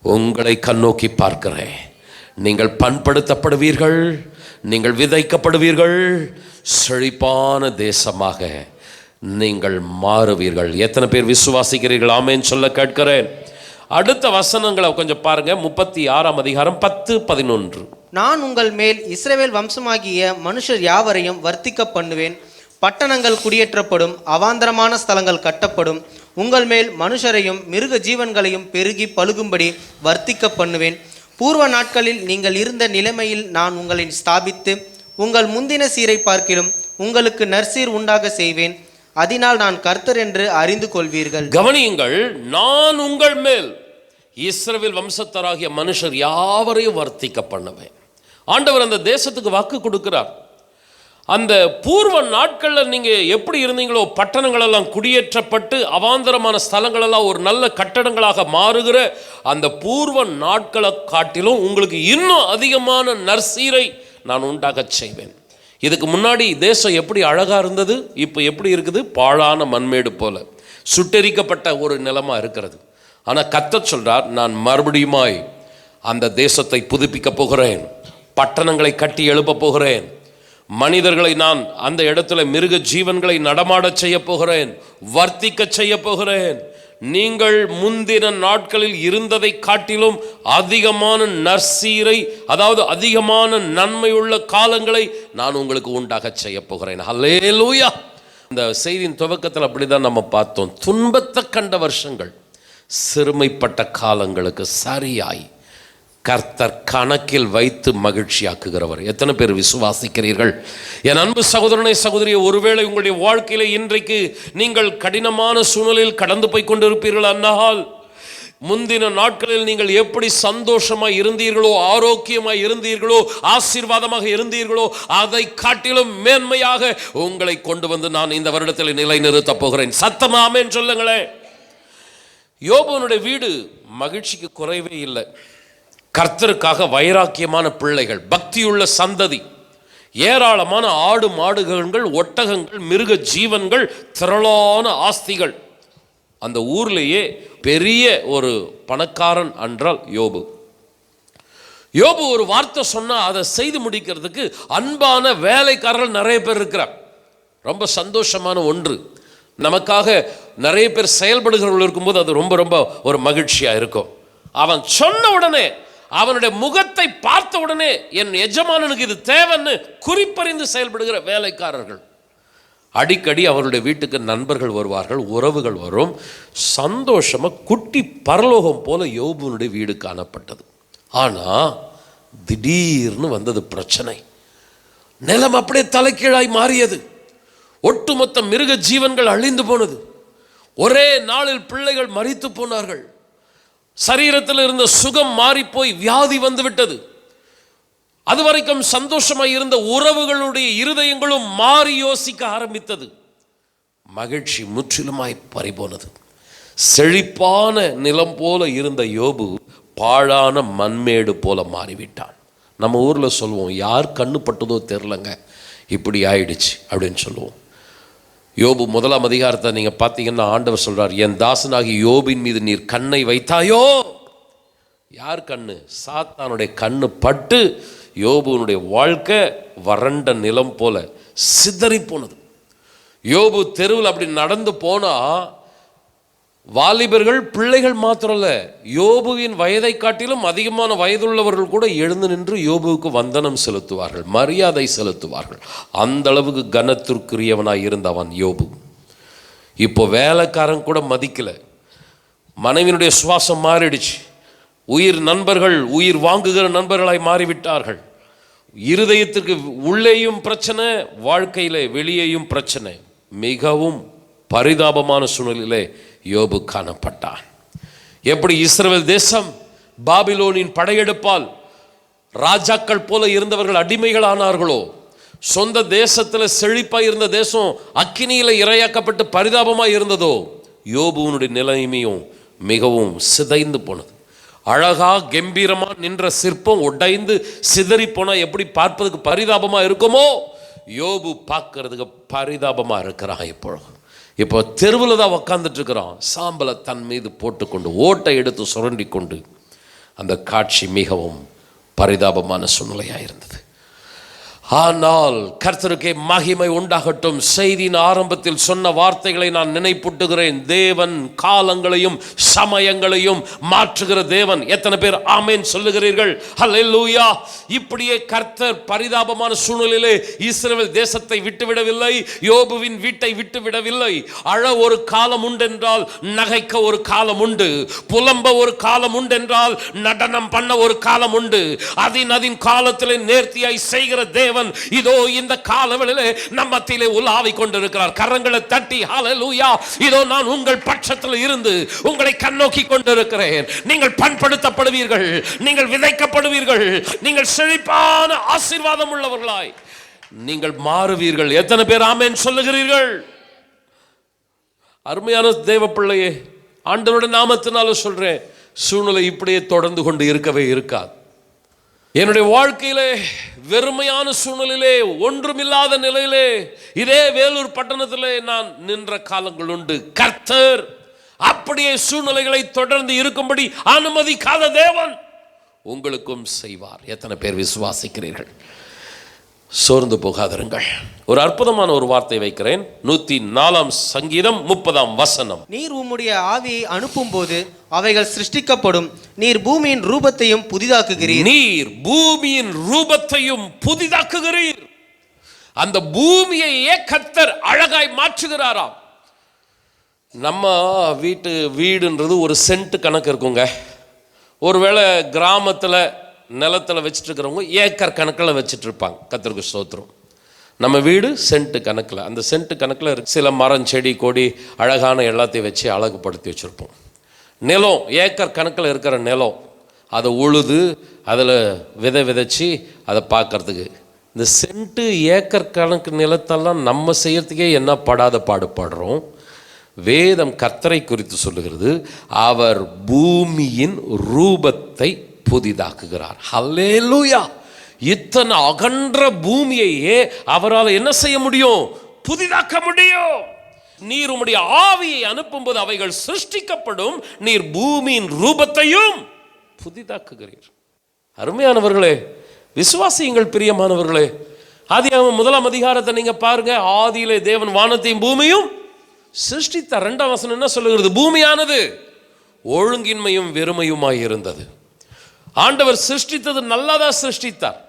உங்களை கண்ணோக்கி பார்க்கிறேன். நீங்கள் பண்படுத்தப்படுவீர்கள், நீங்கள் விதைக்கப்படுவீர்கள், செழிப்பான தேசமாக நீங்கள் மாறுவீர்கள். எத்தனை பேர் விசுவாசிக்கிறீர்கள்? ஆமென் சொல்ல கேட்கிறேன். அடுத்த வசனங்களை கொஞ்சம் பாருங்க. 36ஆம் அதிகாரம் 10-11. நான் உங்கள் மேல் இஸ்ரவேல் வம்சமாகிய மனுஷர் யாவரையும் வர்த்திக்க பண்ணுவேன். பட்டணங்கள் குடியேற்றப்படும், அவாந்தரமான ஸ்தலங்கள் கட்டப்படும். உங்கள் மேல் மனுஷரையும் மிருக ஜீவன்களையும் பெருகி பழுகும்படி வர்த்திக்க பண்ணுவேன். பூர்வ நாட்களில் நீங்கள் இருந்த நிலைமையில் நான் உங்களை ஸ்தாபித்து உங்கள் முந்தின சீரை பார்க்கிலும் உங்களுக்கு நற்சீர் உண்டாக செய்வேன். அதனால் நான் கர்த்தர் என்று அறிந்து கொள்வீர்கள். கவனியுங்கள், நான் உங்கள் மேல் இஸ்ரவேல் வம்சத்தராகிய மனுஷர் யாவரையும் வர்த்திக்க பண்ணுவேன். ஆண்டவர் அந்த தேசத்துக்கு வாக்கு கொடுக்கிறார். அந்த பூர்வ நாட்களில் நீங்கள் எப்படி இருந்தீங்களோ, பட்டணங்களெல்லாம் குடியேற்றப்பட்டு அவாந்தரமான ஸ்தலங்களெல்லாம் ஒரு நல்ல கட்டடங்களாக மாறுகிற அந்த பூர்வ நாட்களை காட்டிலும் உங்களுக்கு இன்னும் அதிகமான நற்சீரை நான் உண்டாக செய்வேன். இதுக்கு முன்னாடி தேசம் எப்படி அழகாக இருந்தது, இப்போ எப்படி இருக்குது? பாழான மண்மேடு போல சுட்டெரிக்கப்பட்ட ஒரு நிலமா இருக்கிறது. ஆனால் கர்த்தர் சொல்றார், நான் மறுபடியுமாய் அந்த தேசத்தை புதுப்பிக்க போகிறேன், பட்டணங்களை கட்டி எழுப்ப போகிறேன், மனிதர்களை நான் அந்த இடத்துல மிருக ஜீவன்களை நடமாட செய்ய போகிறேன், வர்த்திக்க செய்ய போகிறேன். நீங்கள் முந்தின நாட்களில் இருந்ததை காட்டிலும் அதிகமான நற்சீரை, அதாவது அதிகமான நன்மையுள்ள காலங்களை நான் உங்களுக்கு உண்டாக செய்ய போகிறேன். ஹல்லேலூயா. இந்த செய்தியின் துவக்கத்தில் அப்படிதான் நம்ம பார்த்தோம். துன்பத்தை கண்ட வருஷங்கள் சிறுமைப்பட்ட காலங்களுக்கு சரியாய் கர்த்தர் கணக்கில் வைத்து மகிழ்ச்சியாக்குகிறவர். எத்தனை பேர் விசுவாசிக்கிறீர்கள்? என் அன்பு சகோதரனை சகோதரியை, ஒருவேளை உங்களுடைய வாழ்க்கையில இன்றைக்கு நீங்கள் கடினமான சூழ்நிலையில் கடந்து போய் கொண்டிருப்பீர்கள் அன்னால், முந்தின நாட்களில் நீங்கள் எப்படி சந்தோஷமாய் இருந்தீர்களோ, ஆரோக்கியமாய் இருந்தீர்களோ, ஆசீர்வாதமாக இருந்தீர்களோ, அதை காட்டிலும் மேன்மையாக உங்களை கொண்டு வந்து நான் இந்த வருடத்தில் நிலைநிறுத்தப் போகிறேன். சத்தமா ஆமென் சொல்லுங்களேன். யோபுனுடைய வீடு மகிழ்ச்சிக்கு குறைவே இல்லை. கர்த்தருக்காக வைராக்கியமான பிள்ளைகள், பக்தியுள்ள சந்ததி, ஏராளமான ஆடு மாடுகள், ஒட்டகங்கள், மிருக ஜீவன்கள், திரளான ஆஸ்திகள். அந்த ஊர்லேயே பெரிய ஒரு பணக்காரன் என்றால் யோபு. யோபு ஒரு வார்த்தை சொன்னா அதை செய்து முடிக்கிறதுக்கு அன்பான வேலைக்காரர்கள் நிறைய பேர் இருக்கிறார். ரொம்ப சந்தோஷமான ஒன்று. நமக்காக நிறைய பேர் செயல்படுகிறவர்கள் இருக்கும்போது அது ரொம்ப ரொம்ப ஒரு மகிழ்ச்சியா இருக்கும். அவன் சொன்ன உடனே, அவனுடைய முகத்தை பார்த்த உடனே, என் எஜமானனுக்கு இது தேவைன்னு குறிப்பறிந்து செயல்படுகிற வேலைக்காரர்கள். அடிக்கடி அவருடைய வீட்டுக்கு நண்பர்கள் வருவார்கள், உறவுகள் வரும். சந்தோஷமா குட்டி பரலோகம் போல யோபுனுடைய வீடு காணப்பட்டது. ஆனா திடீர்னு வந்தது பிரச்சனை. நிலம் அப்படியே தலைகீழாய் மாறியது. ஒட்டுமொத்த மிருக ஜீவன்கள் அழிந்து போனது. ஒரே நாளில் பிள்ளைகள் மரித்து போனார்கள். சரீரத்தில் இருந்த சுகம் மாறி போய் வியாதி வந்து விட்டது. அதுவரைக்கும் சந்தோஷமாய் இருந்த உறவுகளுடைய இருதயங்களும் மாறி யோசிக்க ஆரம்பித்தது. மகிழ்ச்சி முற்றிலுமாய் பறிபோனது. செழிப்பான நிலம் போல இருந்த யோபு பாழான மண்மேடு போல மாறிவிட்டான். நம்ம ஊர்ல சொல்லுவோம், யார் கண்ணு பட்டதோ தெரிலங்க, இப்படி ஆயிடுச்சு அப்படின்னு சொல்லுவோம். யோபு 1ஆம் அதிகாரத்தை நீங்க பார்த்தீங்கன்னா ஆண்டவர் சொல்றார், என் தாசனாகி யோபின் மீது நீர் கண்ணை வைத்தாயோ. யார் கண்ணு? சாத்தானுடைய கண்ணு பட்டு யோபுனுடைய வாழ்க்கை வறண்ட நிலம் போல சிதறி போனது. யோபு தெருவில் அப்படி நடந்து போனா வாலிபர்கள், பிள்ளைகள் மாத்திரம் இல்ல, யோபுவின் வயதை காட்டிலும் அதிகமான வயதுள்ளவர்கள் கூட எழுந்து நின்று யோபுவுக்கு வந்தனம் செலுத்துவார்கள், மரியாதை செலுத்துவார்கள். அந்த அளவுக்கு கனத்திற்குரியவனாய் இருந்தவன் யோபு. இப்போ வேலைக்காரன் கூட மதிக்கல. மனைவியினுடைய சுவாசம் மாறிடுச்சு. உயிர் நண்பர்கள், உயிர் வாங்குகிற நண்பர்களாய் மாறிவிட்டார்கள். இருதயத்திற்கு உள்ளேயும் பிரச்சனை, வாழ்க்கையிலே வெளியேயும் பிரச்சனை. மிகவும் பரிதாபமான சூழ்நிலையிலே யோபு காணப்பட்டான். எப்படி இஸ்ரவேல் தேசம் பாபிலோனின் படையெடுப்பால் ராஜாக்கள் போல இருந்தவர்கள் அடிமைகள் ஆனார்களோ, சொந்த தேசத்தில் செழிப்பாய் இருந்த தேசம் அக்கினியில இரையாக்கப்பட்டு பரிதாபமாய் இருந்ததோ, யோபுனுடைய நிலைமையும் மிகவும் சிதைந்து போனது. அழகா கம்பீரமா நின்ற சிற்பம் உடைந்து சிதறி போனா எப்படி பார்ப்பதுக்கு பரிதாபமா இருக்குமோ, யோபு பார்க்கறதுக்கு பரிதாபமா இருக்கிறான். இப்போ தெருவில் தான் உக்காந்துட்டு இருக்கிறான். சாம்பலை தன் மீது போட்டுக்கொண்டு, ஓட்டை எடுத்து சுரண்டி கொண்டு. அந்த காட்சி மிகவும் பரிதாபமான சூழ்நிலையாக இருந்தது. ஆனால் கர்த்தருக்கே மகிமை உண்டாகட்டும். செய்தியின் ஆரம்பத்தில் சொன்ன வார்த்தைகளை நான் நினைப்பூட்டுகிறேன். தேவன் காலங்களையும் சமயங்களையும் மாற்றுகிற தேவன். எத்தனை பேர் ஆமென் சொல்லுகிறீர்கள்? ஹல்லேலூயா. இப்படியே கர்த்தர் பரிதாபமான சூழ்நிலையிலே இஸ்ரவேல் தேசத்தை விட்டுவிடவில்லை, யோபுவின் வீட்டை விட்டுவிடவில்லை. அழ ஒரு காலம் உண்டென்றால் நகைக்க ஒரு காலம் உண்டு, புலம்ப ஒரு காலம் உண்டென்றால் நடனம் பண்ண ஒரு காலம் உண்டு. அதின் காலத்திலே நேர்த்தியாய் செய்கிற தேவன் இதோ இந்த காலவெளியிலே நம்ம மத்தியிலே உலாவிக் கொண்டிருக்கிறார். கரங்களை தட்டி ஹல்லேலூயா. இதோ நான் உங்கள் பட்சத்தில் இருந்து உங்களை கண்ணோக்கி கொண்டிருக்கிறேன். நீங்கள் பண்படுத்தப்படுவீர்கள், நீங்கள் விதைக்கப்படுவீர்கள், நீங்கள் செழிப்பான ஆசீர்வாதம் உள்ளவர்களாய் நீங்கள் மாறுவீர்கள். எத்தனை பேர் ஆமென் சொல்லுகிறீர்கள்? அருமையான தேவ பிள்ளையே, ஆண்டவருடைய நாமத்தினால சொல்றேன், சூழ்நிலை இப்படியே தொடர்ந்து கொண்டு இருக்கவே இருக்காது. என்னுடைய வாழ்க்கையிலே வெறுமையான சூழ்நிலையிலே, ஒன்றுமில்லாத நிலையிலே, இதே வேலூர் பட்டணத்திலே நான் நின்ற காலங்கள் உண்டு. கர்த்தர் அப்படியே சூழ்நிலைகளை தொடர்ந்து இருக்கும்படி அனுமதிக்காத தேவன் உங்களுக்கும் செய்வார். எத்தனை பேர் விசுவாசிக்கிறீர்கள்? சோர்ந்து போகாதிருங்கள். ஒரு அற்புதமான ஒரு வார்த்தை வைக்கிறேன். 104 சங்கீதம் 30 வசனம். நீர் உம்முடைய ஆவியை அனுப்பும் போது அவைகள் சிருஷ்டிக்கப்படும். நீர் பூமியின் ரூபத்தையும் புதிதாக்குகிறீர். நீர் பூமியின் ரூபத்தையும் புதிதாக்குகிறீர். அந்த பூமியை கர்த்தர் அழகாய் மாற்றுகிறாராம். நம்ம வீடுன்றது ஒரு சென்ட் கணக்கு இருக்குங்க. ஒருவேளை கிராமத்தில் நிலத்தில் வச்சுட்டு இருக்கிறவங்க ஏக்கர் கணக்கில் வச்சுட்டு இருப்பாங்க. கர்த்தருக்கு ஸ்தோத்திரம். நம்ம வீடு சென்ட்டு கணக்கில், அந்த சென்ட்டு கணக்கில் சில மரம் செடி கொடி அழகான எல்லாத்தையும் வச்சு அழகுபடுத்தி வச்சுருப்போம். நிலம் ஏக்கர் கணக்கில் இருக்கிற நிலம், அதை உழுது அதில் விதைச்சி அதை பார்க்கறதுக்கு. இந்த சென்ட்டு ஏக்கர் கணக்கு நிலத்தெல்லாம் நம்ம செய்யறதுக்கே என்ன படாத பாடுபடுறோம். வேதம் கர்த்தரை குறித்து சொல்லுகிறது, அவர் பூமியின் ரூபத்தை புதிதாக்குகிறார். ஹல்லேலூயா! இத்தனை அகன்ற பூமியையே அவரால் என்ன செய்ய முடியும்? புதிதாக்க முடியும். நீர் உம்முடைய ஆவியை அனுப்பும்போது அவைகள் சிருஷ்டிக்கப்படும். நீர் பூமியின் ரூபத்தையும் புதிதாக்குகிறீர். அருமையானவர்களே, விசுவாசியுங்கள் பிரியமானவர்களே. ஆதியாகமம் 1ஆம் அதிகாரத்தை நீங்க பாருங்க. ஆதியிலே தேவன் வானத்தையும் பூமியும் சிருஷ்டித்தார். 2ஆம் வசனம் என்ன சொல்லுகிறது? பூமியானது ஒழுங்கின்மையும் வெறுமையுமாய் இருந்தது. ஆண்டவர் சிருஷ்டித்தது நல்லதா சிருஷ்டித்தார்.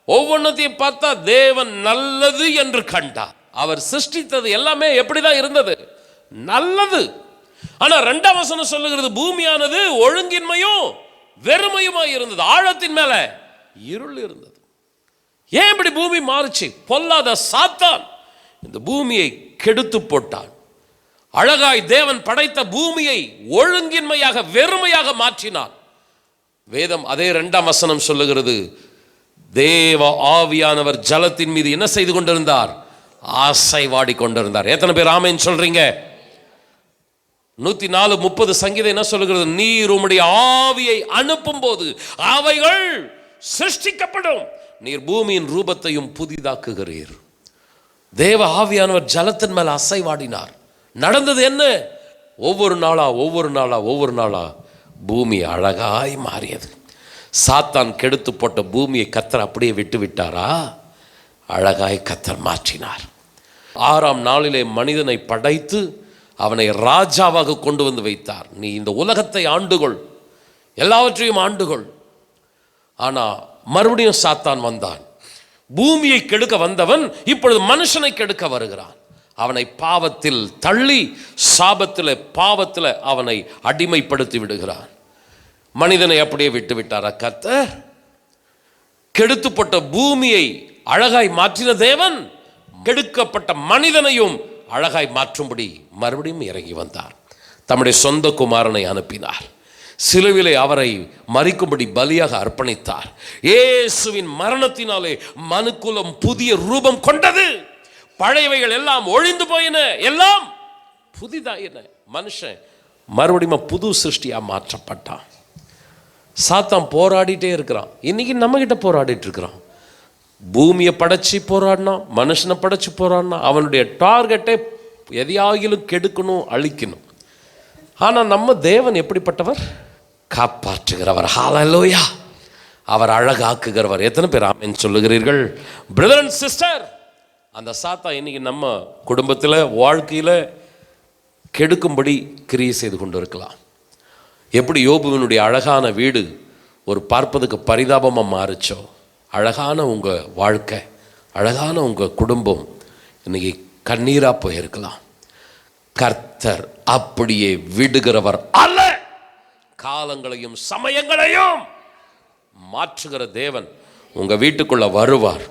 ஒவ்வொன்றத்தையும் பார்த்தா தேவன் நல்லது என்று கண்டார். அவர் சிருஷ்டித்தது எல்லாமே எப்படிதான் இருந்தது? நல்லது. ஆனா 2ஆம் வசனம் சொல்லுகிறது, பூமியானது ஒழுங்கின்மையும் வெறுமையுமாய் இருந்தது. ஆழத்தின் மேல இருள் இருந்தது. ஏன் இப்படி பூமி மாறுச்சு? பொல்லாத சாத்தான் இந்த பூமியை கெடுத்து போட்டான். அழகாய் தேவன் படைத்த பூமியை ஒழுங்கின்மையாக வெறுமையாக மாற்றினான். வேதம் அதே 2ஆம் வசனம் சொல்லுகிறது, தேவ ஆவியானவர் ஜலத்தின் மீது என்ன செய்து கொண்டிருந்தார்? ஆசைவாடி கொண்டிருந்தார். எத்தனை பேர் ஆமென் சொல்றீங்க? 104:30 சங்கீதம் என்ன சொல்லுகிறது? நீர் உம்முடைய ஆவியை அனுப்பும் போது அவைகள் சிருஷ்டிக்கப்படும். நீர் பூமியின் ரூபத்தையும் புதிதாக்குகிறீர். தேவ ஆவியானவர் ஜலத்தின் மேல் அசைவாடினார். நடந்தது என்ன? ஒவ்வொரு நாளா பூமி அழகாய் மாறியது. சாத்தான் கெடுத்து போட்ட பூமியை கர்த்தர் அப்படியே விட்டு விட்டாரா? அழகாய் கர்த்தர் மாற்றினார். 6ஆம் நாளிலே மனிதனை படைத்து அவனை ராஜாவாக கொண்டு வந்து வைத்தார். நீ இந்த உலகத்தை ஆண்டுகொள், எல்லாவற்றையும் ஆண்டுகொள். ஆனா மறுபடியும் சாத்தான் வந்தான். பூமியை கெடுக்க வந்தவன் இப்பொழுது மனுஷனை கெடுக்க வருகிறான். அவனை பாவத்தில் தள்ளி சாபத்தில் பாவத்தில் அவனை அடிமைப்படுத்தி விடுகிறான். மனிதனை அப்படியே விட்டு விட்டாரா கர்த்தர்? கெடுத்துப்பட்ட பூமியை அழகாய் மாற்றின தேவன் கெடுக்கப்பட்ட மனிதனையும் அழகாய் மாற்றும்படி மறுபடியும் இறங்கி வந்தார். தம்முடைய சொந்த குமாரனை அனுப்பினார். சிலுவிலே அவரை மரிக்கும்படி பலியாக அர்ப்பணித்தார். இயேசுவின் மரணத்தினாலே மனுக்குலம் புதிய ரூபம் கொண்டது. பழையவைகள் எல்லாம் ஒழிந்து போயின, எல்லாம் புதிதாயின. மனுஷன் மறுபடியும் புது சிருஷ்டியா மாற்றப்பட்டான். சாத்தான் போராடிட்டே இருக்கிறான். இன்னைக்கு நம்ம கிட்ட போராடிட்டு இருக்கிறான். பூமியை படைச்சி போராடினான், மனுஷனை படைச்சி போராடினான். அவனுடைய டார்கெட்டை எதையாகிலும் கெடுக்கணும், அழிக்கணும். ஆனா நம்ம தேவன் எப்படிப்பட்டவர்? காப்பாற்றுகிறவர். ஹல்லேலூயா! அவர் அழகாக்குகிறவர். எத்தனை பேர் ஆமென் சொல்லுகிறீர்கள்? பிரதர் அண்ட் சிஸ்டர், அந்த சாத்தான் இன்னைக்கு நம்ம குடும்பத்தில் வாழ்க்கையில் கெடுக்கும்படி கிரியை செய்து கொண்டு இருக்கலாம். எப்படி யோபுவினுடைய அழகான வீடு ஒரு பார்ப்பதுக்கு பரிதாபமாக மாறுச்சோ, அழகான உங்கள் வாழ்க்கை, அழகான உங்கள் குடும்பம் இன்னைக்கு கண்ணீராக போயிருக்கலாம். கர்த்தர் அப்படியே விடுகிறவர் அல்ல. காலங்களையும் சமயங்களையும் மாற்றுகிற தேவன் உங்க வீட்டுக்குள்ள வருவார்.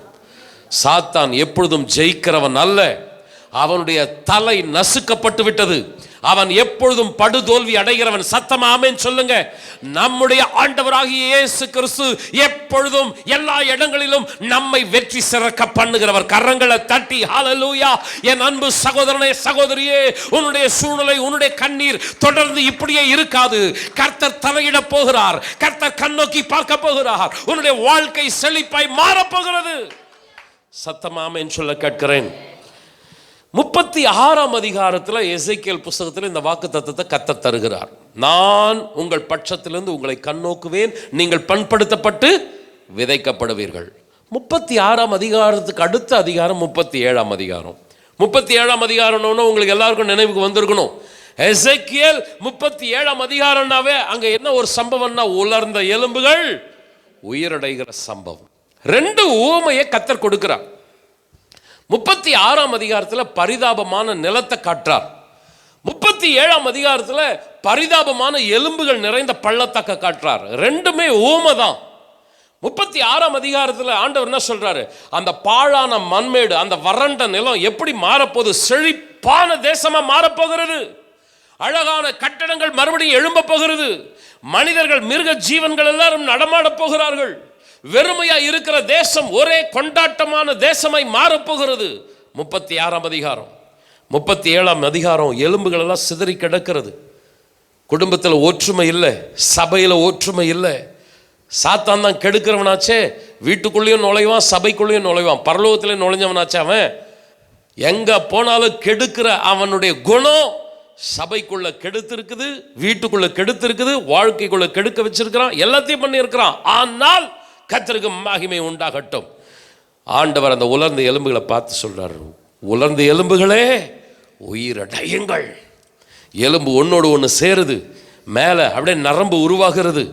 சாத்தான் எப்பொழுதும் ஜெயிக்கிறவன் அல்ல. அவனுடைய தலை நசுக்கப்பட்டு விட்டது. அவன் எப்பொழுதும் படுதோல்வி அடைகிறவன். சத்தமா ஆமென் சொல்லுங்க. நம்முடைய ஆண்டவராகிய இயேசு கிறிஸ்து எப்பொழுதும் எல்லா இடங்களிலும் நம்மை வெற்றி சிறக்க பண்ணுகிறவர். கரங்களை தட்டி ஹல்லேலூயா. என் அன்பு சகோதரனே சகோதரியே, உன்னுடைய சூழ்நிலை, உன்னுடைய கண்ணீர் தொடர்ந்து இப்படியே இருக்காது. கர்த்தர் தலையிட போகிறார். கர்த்தர் கண்ணோக்கி பார்க்க போகிறார். உன்னுடைய வாழ்க்கை செழிப்பாய் மாறப்போகிறது. சத்தமா ஆமென் சொல்ல கேட்கிறேன். 36ஆம் அதிகாரத்தில் எசேக்கியேல் புஸ்தகத்தில் இந்த வாக்கு தத்தத்தை கர்த்தர் தருகிறார். நான் உங்கள் பட்சத்திலிருந்து உங்களை கண்ணோக்குவேன், நீங்கள் பண்படுத்தப்பட்டு விதைக்கப்படுவீர்கள். 36ஆம் அதிகாரத்துக்கு அடுத்த அதிகாரம் 37ஆம் அதிகாரம். 37ஆம் அதிகாரம்னு உங்களுக்கு எல்லாருக்கும் நினைவுக்கு வந்திருக்கணும். எசேக்கியேல் 37ஆம் அதிகாரம்னாவே அங்க என்ன ஒரு சம்பவம்னா, உலர்ந்த எலும்புகள் உயிரடைகிற சம்பவம். 2 உவமையை கர்த்தர் கொடுக்கிறார். 36ஆம் அதிகாரத்தில் பரிதாபமான நிலத்தை காட்டுறார். 37ஆம் அதிகாரத்துல பரிதாபமான எலும்புகள் நிறைந்த பள்ளத்தாக்க காட்டுறார். ரெண்டுமே ஊமை தான். 36ஆம் அதிகாரத்துல ஆண்டவர் என்ன சொல்றாரு? அந்த பாழான மண்மேடு, அந்த வறண்ட நிலம் எப்படி மாறப்போகுது? செழிப்பான தேசமா மாறப்போகிறது. அழகான கட்டடங்கள் மறுபடியும் எழும்ப போகிறது. மனிதர்கள், மிருக ஜீவன்கள் எல்லாரும் நடமாட போகிறார்கள். வெறுமையா இருக்கிற தேசம் ஒரே கொண்டாட்டமான தேசமாய் மாறப்போகிறது. 36ஆம் அதிகாரம். 37ஆம் அதிகாரம் எலும்புகள் எல்லாம் சிதறி கிடக்கிறது. குடும்பத்தில் ஒற்றுமை இல்லை, சபையில் ஒற்றுமை இல்லை. சாத்தான் தான் கெடுக்கிறவனாச்சே. வீட்டுக்குள்ளேயும் நுழைவான், சபைக்குள்ளேயும் நுழைவான். பரலோகத்திலே நுழைஞ்சவனாச்சே அவன். எங்க போனாலும் கெடுக்கிற அவனுடைய குணம் சபைக்குள்ள கெடுத்து இருக்குது, வீட்டுக்குள்ள கெடுத்து இருக்குது, வாழ்க்கைக்குள்ள கெடுக்க வச்சிருக்கிறான், எல்லாத்தையும் பண்ணி இருக்கிறான். ஆனால் கர்த்தருக்கு மகிமை உண்டாகட்டும். ஆண்டவர் அந்த உலர்ந்த எலும்புகளை பார்த்து சொல்றாரு, உலர்ந்த எலும்புகளே உயிரடையுங்கள். எலும்பு ஒன்னோடு ஒன்று சேருது, மேலே அப்படியே நரம்பு உருவாகிறது.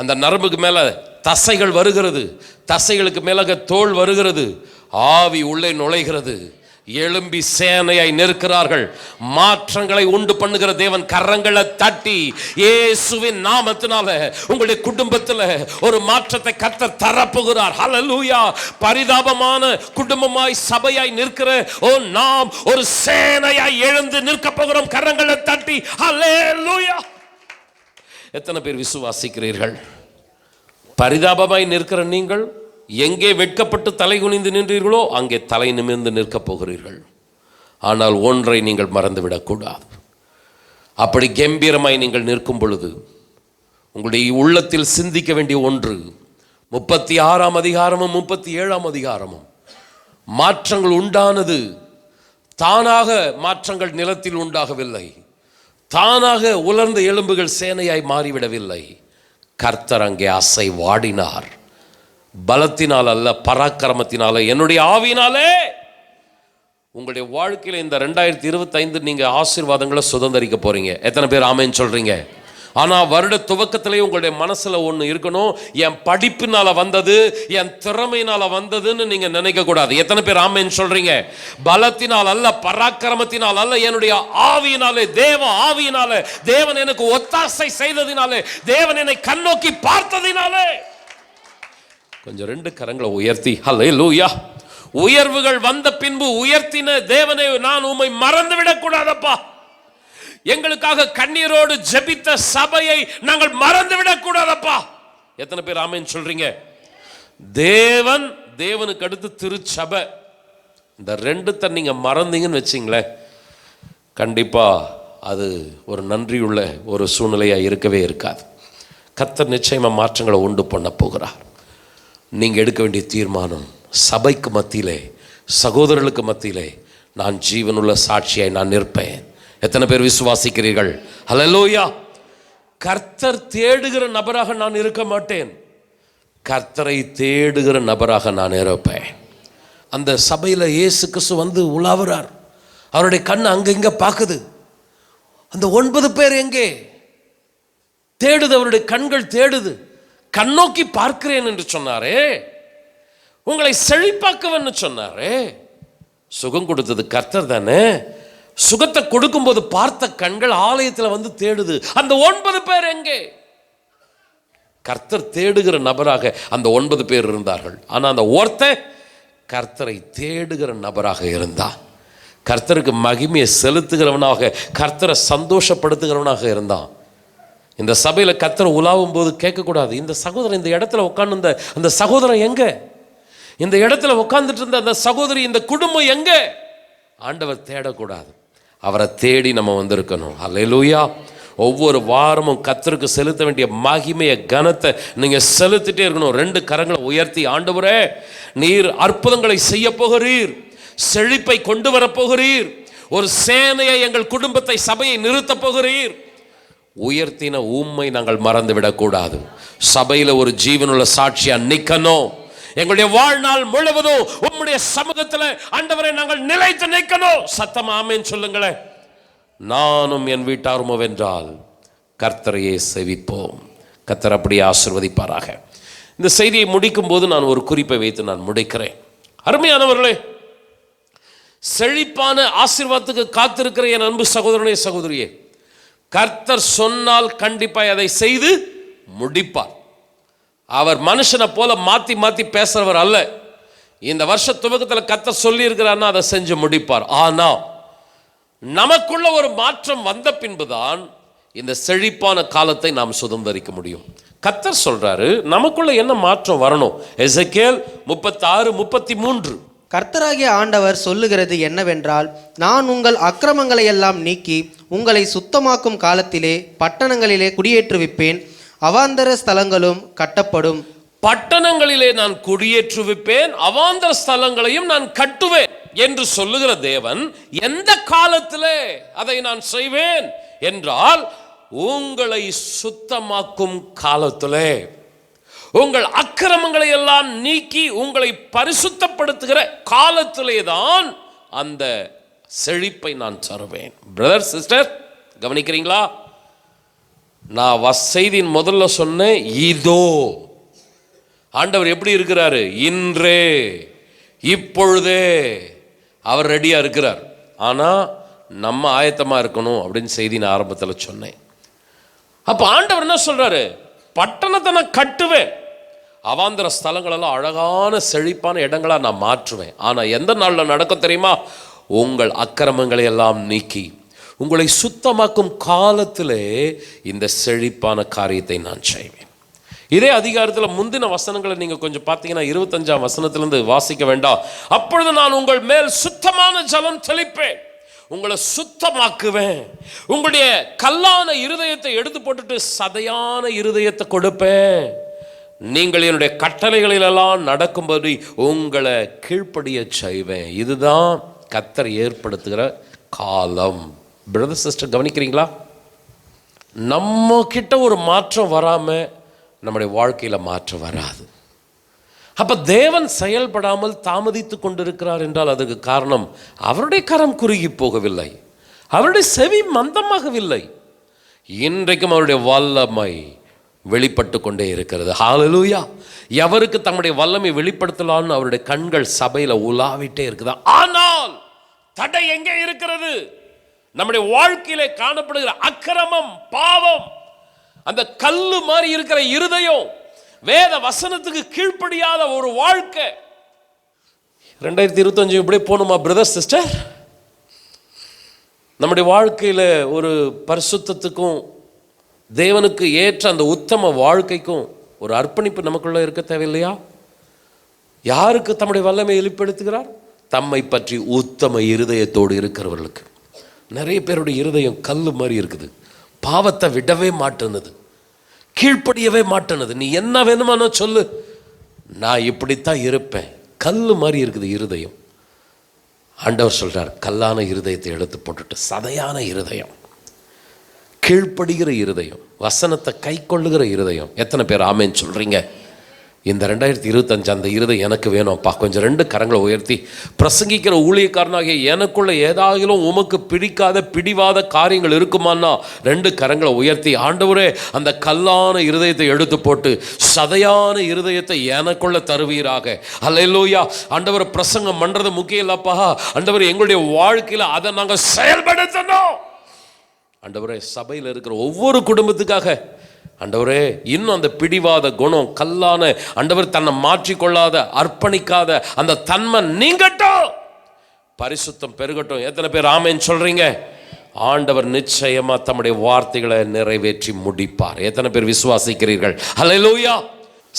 அந்த நரம்புக்கு மேலே தசைகள் வருகிறது, தசைகளுக்கு மேலே தோல் வருகிறது, ஆவி உள்ளே நுழைகிறது. எழும்பி சேனையாய் நிற்கிறார்கள். மாற்றங்களை உண்டு பண்ணுகிற தேவன் கரங்களை தட்டி இயேசுவின் நாமத்தினால உங்களுடைய குடும்பத்தில் ஒரு மாற்றத்தை கர்த்தர் தரப்போகிறார். ஹல்லேலூயா. பரிதாபமான குடும்பமாய் சபையாய் நிற்கிற நாம் ஒரு சேனையாய் எழுந்து நிற்க போகிறோம். கரங்களை தட்டி ஹல்லேலூயா. எத்தனை பேர் விசுவாசிக்கிறீர்கள்? பரிதாபமாய் நிற்கிற நீங்கள் எங்கே வெட்கப்பட்டு தலை குனிந்து நின்றீர்களோ அங்கே தலை நிமிர்ந்து நிற்கப் போகிறீர்கள். ஆனால் ஒன்றை நீங்கள் மறந்துவிடக்கூடாது. அப்படி கம்பீரமாய் நீங்கள் நிற்கும் பொழுது உங்களுடைய உள்ளத்தில் சிந்திக்க வேண்டிய ஒன்று, 36ஆம் அதிகாரமும் 37ஆம் அதிகாரமும் மாற்றங்கள் உண்டானது. தானாக மாற்றங்கள் நிலத்தில் உண்டாகவில்லை. தானாக உலர்ந்த எலும்புகள் சேனையாய் மாறிவிடவில்லை. கர்த்தர் அங்கே அசை வாடினார். பலத்தினால் அல்ல, பராக்கிரமத்தினால, என்னுடைய ஆவியினாலே. உங்களுடைய வாழ்க்கையில் இந்த 2025 நீங்க ஆசீர்வாதங்களை சுதந்திரிக்க போறீங்க. எத்தனை பேர் ஆமென் சொல்றீங்க? ஆனா வருட துவக்கத்திலே உங்களுடைய மனசுல ஒண்ணு இருக்கணும், என் படிப்பினால வந்தது, என் திறமையினால வந்ததுன்னு நீங்க நினைக்க கூடாது. எத்தனை பேர் ஆமென் சொல்றீங்க? பலத்தினால் அல்ல, பராக்கிரமத்தினால் அல்ல, என்னுடைய ஆவியினாலே, தேவ ஆவியினாலே, தேவன் எனக்கு ஒத்தாசை செய்ததினாலே, தேவன் என்னை கண்ணோக்கி பார்த்ததினாலே. கொஞ்சம் ரெண்டு கரங்களை உயர்த்தி ஹல்லேலூயா. உயர்வுகள் வந்த பின்பு உயர்த்தின தேவனை நான் உம்மை மறந்து விடக்கூடாதப்பா. எங்களுக்காக கண்ணீரோடு ஜெபித்த சபையை நாங்கள் மறந்து விடக்கூடாதப்பா. எத்தனை பேர் ஆமென் சொல்றீங்க? தேவனுக்கு அடுத்து திருச்சபை, இந்த ரெண்டு நீங்க மறந்தீங்கன்னு வச்சிங்களேன், கண்டிப்பா அது ஒரு நன்றியுள்ள ஒரு சூழ்நிலையா இருக்கவே இருக்காது. கர்த்தர் நிச்சயமா மாற்றங்களை உண்டு பண்ண போகிறார். நீங்கள் எடுக்க வேண்டிய தீர்மானம், சபைக்கு மத்தியிலே, சகோதரர்களுக்கு மத்தியிலே நான் ஜீவனுள்ள சாட்சியாய் நான் நிற்பேன். எத்தனை பேர் விசுவாசிக்கிறீர்கள்? ஹல்லேலூயா. கர்த்தர் தேடுகிற நபராக நான் இருக்க மாட்டேன், கர்த்தரை தேடுகிற நபராக நான் இருப்பேன். அந்த சபையில் இயேசு கிறிஸ்து வந்து உலாவுறார். அவருடைய கண் அங்கங்க பார்க்குது. அந்த 9 பேர் எங்கே? தேடுது, அவருடைய கண்கள் தேடுது. கண்ணோக்கி பார்க்கிறேன் என்று சொன்னாரே, உங்களை செழிப்பாக்குவன்னு சொன்னாரே. சுகம் கொடுத்தது கர்த்தர் தானே. சுகத்தை கொடுக்கும்போது பார்த்த கண்கள் ஆலயத்தில் வந்து தேடுது. அந்த 9 பேர் எங்கே? கர்த்தர் தேடுகிற நபராக அந்த 9 பேர் இருந்தார்கள். ஆனால் அந்த ஒருத்தன் கர்த்தரை தேடுகிற நபராக இருந்தான். கர்த்தருக்கு மகிமையை செலுத்துகிறவனாக, கர்த்தரை சந்தோஷப்படுத்துகிறவனாக இருந்தான். இந்த சபையில் கர்த்தர் உலாவும் போது கேட்கக்கூடாது, இந்த சகோதரன் இந்த இடத்துல உட்கார்ந்து அந்த சகோதரன் எங்க? இந்த இடத்துல உட்கார்ந்துட்டு இருந்த அந்த சகோதரி, இந்த குடும்பம் எங்க? ஆண்டவர் தேடக்கூடாது, அவரை தேடி நம்ம வந்திருக்கணும். ஹல்லேலூயா. ஒவ்வொரு வாரமும் கர்த்தருக்கு செலுத்த வேண்டிய மகிமையை, கனத்தை நீங்க செலுத்திட்டே இருக்கணும். 2 கரங்களை உயர்த்தி, ஆண்டவரே நீர் அற்புதங்களை செய்ய போகிறீர், செழிப்பை கொண்டு வரப்போகிறீர், ஒரு சேனையை எங்கள் குடும்பத்தை, சபையை நிறுத்த போகிறீர். உயர்த்தின உம்மை நாங்கள் மறந்து விடக்கூடாது. சபையில் ஒரு ஜீவனுள்ள சாட்சியா நிக்கணும். எங்களுடைய வாழ்நாள் முழுவதும் உம்முடைய சமூகத்தில் ஆண்டவரை நாங்கள் நிலைத்து நிற்கணும். சத்தமா ஆமென் சொல்லுங்களேன். நானும் என் வீட்டாரும் வென்றால் கர்த்தரையே செவிப்போம். கர்த்தர் அப்படியே ஆசீர்வதிப்பாராக. இந்த செய்தியை முடிக்கும் போது நான் ஒரு குறிப்பை வைத்து நான் முடிக்கிறேன். அருமையானவர்களே, செழிப்பான ஆசீர்வாதத்துக்கு காத்திருக்கிற என் அன்பு சகோதரனே சகோதரியே, கர்த்தர் சொன்னால் கண்டிப்பாக அதை செய்து முடிப்பார். அவர் மனுஷனை போல மாத்தி மாத்தி பேசுறவர் அல்ல. இந்த வருஷ துவக்கத்தில் கர்த்தர் சொல்லி இருக்கிறார்னா அதை செஞ்சு முடிப்பார். ஆனா நமக்குள்ள ஒரு மாற்றம் வந்த பின்புதான் இந்த செழிப்பான காலத்தை நாம் சுதந்தரிக்க முடியும். கர்த்தர் சொல்றாரு, நமக்குள்ள என்ன மாற்றம் வரணும்? எசேக்கியேல் 36:33. கர்த்தராகிய ஆண்டவர் சொல்லுகிறது என்னவென்றால், நான் உங்கள் அக்கிரமங்களை எல்லாம் நீக்கி உங்களை சுத்தமாக்கும் காலத்திலே பட்டணங்களிலே குடியேற்றுவிப்பேன், அவாந்தர ஸ்தலங்களும் கட்டப்படும். பட்டணங்களிலே நான் குடியேற்றுவிப்பேன், அவாந்தர ஸ்தலங்களையும் நான் கட்டுவேன் என்று சொல்லுகிற தேவன் எந்த காலத்திலே அதை நான் செய்வேன் என்றால், உங்களை சுத்தமாக்கும் காலத்திலே, உங்கள் அக்கிரமங்களை எல்லாம் நீக்கி உங்களை பரிசுத்தப்படுத்துகிற காலத்திலே தான் அந்த செழிப்பை நான் தருவேன். பிரதர் சிஸ்டர், கவனிக்கிறீங்களா? நான் செய்தியின் முதல்ல சொன்னேன், இதோ ஆண்டவர் எப்படி இருக்கிறாரு? இன்றே இப்பொழுதே அவர் ரெடியா இருக்கிறார். ஆனா நம்ம ஆயத்தமா இருக்கணும் அப்படின்னு செய்தி நான் ஆரம்பத்தில் சொன்னேன். அப்ப ஆண்டவர் என்ன சொல்றாரு? பட்டணத்தை நான் கட்டுவேன், அவாந்தர ஸ்தலங்களெல்லாம் அழகான செழிப்பான இடங்களா நான் மாற்றுவேன். ஆனா எந்த நாள்ல நடக்கும் தெரியுமா? உங்கள் அக்கிரமங்களை எல்லாம் நீக்கி உங்களை சுத்தமாக்கும் காலத்திலே இந்த செழிப்பான காரியத்தை நான் செய்வேன். இதே அதிகாரத்தில் முந்தின வசனங்களை நீங்க கொஞ்சம் பார்த்தீங்கன்னா 25ஆம் வசனத்திலிருந்து வாசிக்க வேண்டாம். அப்பொழுது நான் உங்கள் மேல் சுத்தமான ஜலம் தெளிப்பேன், உங்களை சுத்தமாக்குவேன், உங்களுடைய கல்லான இருதயத்தை எடுத்து போட்டுட்டு சதையான இருதயத்தை கொடுப்பேன், நீங்கள் என்னுடைய கட்டளைகளிலெல்லாம் நடக்கும்படி உங்களை கீழ்ப்படிய செய்வேன். இதுதான் கர்த்தர் ஏற்படுத்துகிற காலம். பிரதர் சிஸ்டர், கவனிக்கிறீங்களா? நம்ம கிட்ட ஒரு மாற்றம் வராம நம்முடைய வாழ்க்கையில மாற்றம் வராது. அப்ப தேவன் செயல்படாமல் தாமதித்து கொண்டிருக்கிறார் என்றால் அதுக்கு காரணம் அவருடைய கரம் குறுகி போகவில்லை, அவருடைய செவி மந்தமாகவில்லை. இன்றைக்கும் அவருடைய வல்லமை வெளிப்பட்டு கொண்டே இருக்கிறது. ஹல்லேலூயா! எவருக்கு தம்முடைய வல்லமை வெளிப்படுத்தலாம்னு அவருடைய கண்கள் சபையில உலாவிட்டே இருக்குதா. ஆனால் தடை எங்கே இருக்கிறது? நம்முடைய வாழ்க்கையிலே காணப்படுகிற அக்கிரமம், பாவம், அந்த கல்லு மாதிரி இருக்கிற இருதயம், வேத வசனத்துக்கு கீழ்ப்படியாத ஒரு வாழ்க்கை. 2025 இப்படி போகணுமா பிரதர் சிஸ்டர்? நம்முடைய வாழ்க்கையில ஒரு பரிசுத்தத்துக்கும் தேவனுக்கு ஏற்ற அந்த உத்தம வாழ்க்கைக்கும் ஒரு அர்ப்பணிப்பு நமக்குள்ள இருக்க தேவையில்லையா? யாருக்கு தம்முடைய வல்லமை வெளிப்படுத்துகிறார்? தம்மை பற்றி உத்தம இருதயத்தோடு இருக்கிறவர்களுக்கு. நிறைய பேருடைய இருதயம் கல்லு மாதிரி இருக்குது, பாவத்தை விடவே மாட்டேனுது, கீழ்ப்படியவே மாட்டேனுது. நீ என்ன வேணுமானோ சொல்லு, நான் இப்படித்தான் இருப்பேன். கல்லு மாதிரி இருக்குது இருதயம். ஆண்டவர் சொல்றார், கல்லான இருதயத்தை எடுத்து போட்டுட்டு சதையான இருதயம், கீழ்ப்படுகிற இருதயம், வசனத்தை கை கொள்ளுகிற இருதயம். எத்தனை பேர் ஆமேன்னு சொல்றீங்க? இந்த 2025 அந்த இருதயம் எனக்கு வேணும்ப்பா. கொஞ்சம் 2 கரங்களை உயர்த்தி, பிரசங்கிக்கிற ஊழியக்காரனாகிய எனக்குள்ள ஏதாகிலும் உமக்கு பிடிக்காத பிடிவாத காரியங்கள் இருக்குமான்னா 2 கரங்களை உயர்த்தி, ஆண்டவரே அந்த கல்லான இருதயத்தை எடுத்து போட்டு சதையான இருதயத்தை எனக்குள்ள தருவீராக. அல்லேலூயா! ஆண்டவர் பிரசங்கம் பண்றது முக்கியம் இல்லப்பா, ஆண்டவர் எங்களுடைய வாழ்க்கையில அதை நாங்கள் செயல்படுத்தணும். ஆண்டவரே சபையில் இருக்கிற ஒவ்வொரு குடும்பத்துக்காக ஆண்டவரே இன்னும் அந்த பிடிவாத குணம், கல்லான ஆண்டவர் தன்னை மாற்றிக்கொள்ளாத அர்ப்பணிக்காத அந்த தன்மை நீங்கட்டும், பரிசுத்தம் பெருகட்டும். எத்தனை பேர் ஆமென் சொல்றீங்க? ஆண்டவர் நிச்சயமா தம்முடைய வார்த்தைகளை நிறைவேற்றி முடிப்பார். எத்தனை பேர் விசுவாசிக்கிறீர்கள்? ஹல்லேலூயா!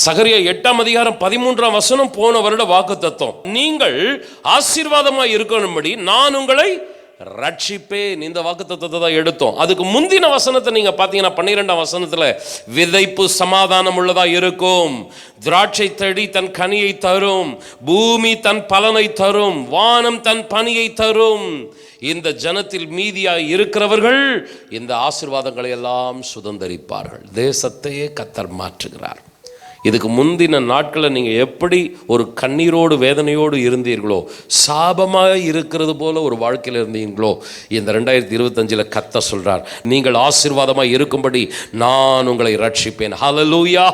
சகரியா 8ஆம் அதிகாரம் 13ஆம் வசனம் போன வருட வாக்குத்தத்தம். நீங்கள் ஆசீர்வாதமாய் இருக்கணும்படி நான் உங்களை ரட்சிப்பேன். இந்த வாக்குத்தத்தத்தை தான் எடுத்தோம். அதுக்கு முந்தின வசனத்தை நீங்க பாத்தீங்கன்னா 12ஆம் வசனத்துல விதைப்பு சமாதானம் உள்ளதா இருக்கும், திராட்சை செடி தன் கனியை தரும், பூமி தன் பலனை தரும், வானம் தன் பனியை தரும். இந்த ஜனத்தில் மீதியாய் இருக்கிறவர்கள் இந்த ஆசீர்வாதங்களை எல்லாம் சுதந்தரிப்பார்கள். தேசத்தையே கர்த்தர் மாற்றுகிறார். இதுக்கு முந்தின நாட்களில் நீங்கள் எப்படி ஒரு கண்ணீரோடு வேதனையோடு இருந்தீர்களோ, சாபமாக இருக்கிறது போல ஒரு வாழ்க்கையில் இருந்தீங்களோ, இந்த 2025 கர்த்தர் சொல்கிறார், நீங்கள் ஆசீர்வாதமாக இருக்கும்படி நான் உங்களை ரட்சிப்பேன். ஹல்லேலூயா.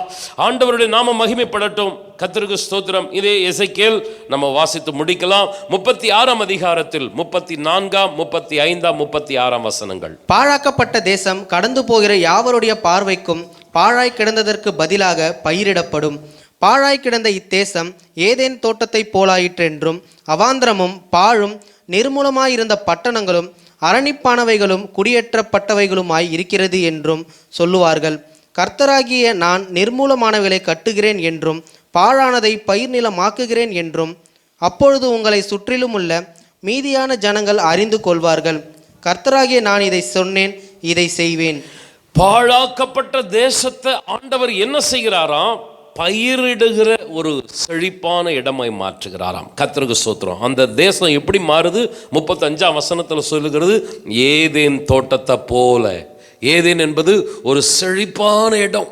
ஆண்டவருடைய நாமம் மகிமைப்படட்டும். கர்த்தருக்கு ஸ்தோத்திரம். இதே எசேக்கியேல் நம்ம வாசித்து முடிக்கலாம். 36ஆம் அதிகாரத்தில் 34ஆம் 35ஆம் 36ஆம் வசனங்கள். பாழாக்கப்பட்ட தேசம் கடந்து போகிற யாவருடைய பார்வைக்கும் பாழாய் கிடந்ததற்கு பதிலாக பயிரிடப்படும். பாழாய் கிடந்த இத்தேசம் ஏதேன் தோட்டத்தைப் போலாயிற்றென்றும், அவாந்திரமும் பாழும் நிர்மூலமாயிருந்த பட்டணங்களும் அரணிப்பானவைகளும் குடியேற்றப்பட்டவைகளுமாய் இருக்கிறது என்றும் சொல்லுவார்கள். கர்த்தராகிய நான் நிர்மூலமானவைகளை கட்டுகிறேன் என்றும் பாழானதை பயிர் நிலமாக்குகிறேன் என்றும் அப்பொழுது உங்களை சுற்றிலும் உள்ள மீதியான ஜனங்கள் அறிந்து கொள்வார்கள். கர்த்தராகிய நான் இதை சொன்னேன், இதை செய்வேன். பாழாக்கப்பட்ட தேசத்தை ஆண்டவர் என்ன செய்கிறாராம்? பயிரிடுகிற ஒரு செழிப்பான இடமாய் மாற்றுகிறாராம். கர்த்தருக்கு ஸ்தோத்திரம். அந்த தேசம் எப்படி மாறுது? 35ஆம் வசனத்தில் சொல்லுகிறது, ஏதேன் தோட்டத்தை போல. ஏதேன் என்பது ஒரு செழிப்பான இடம்.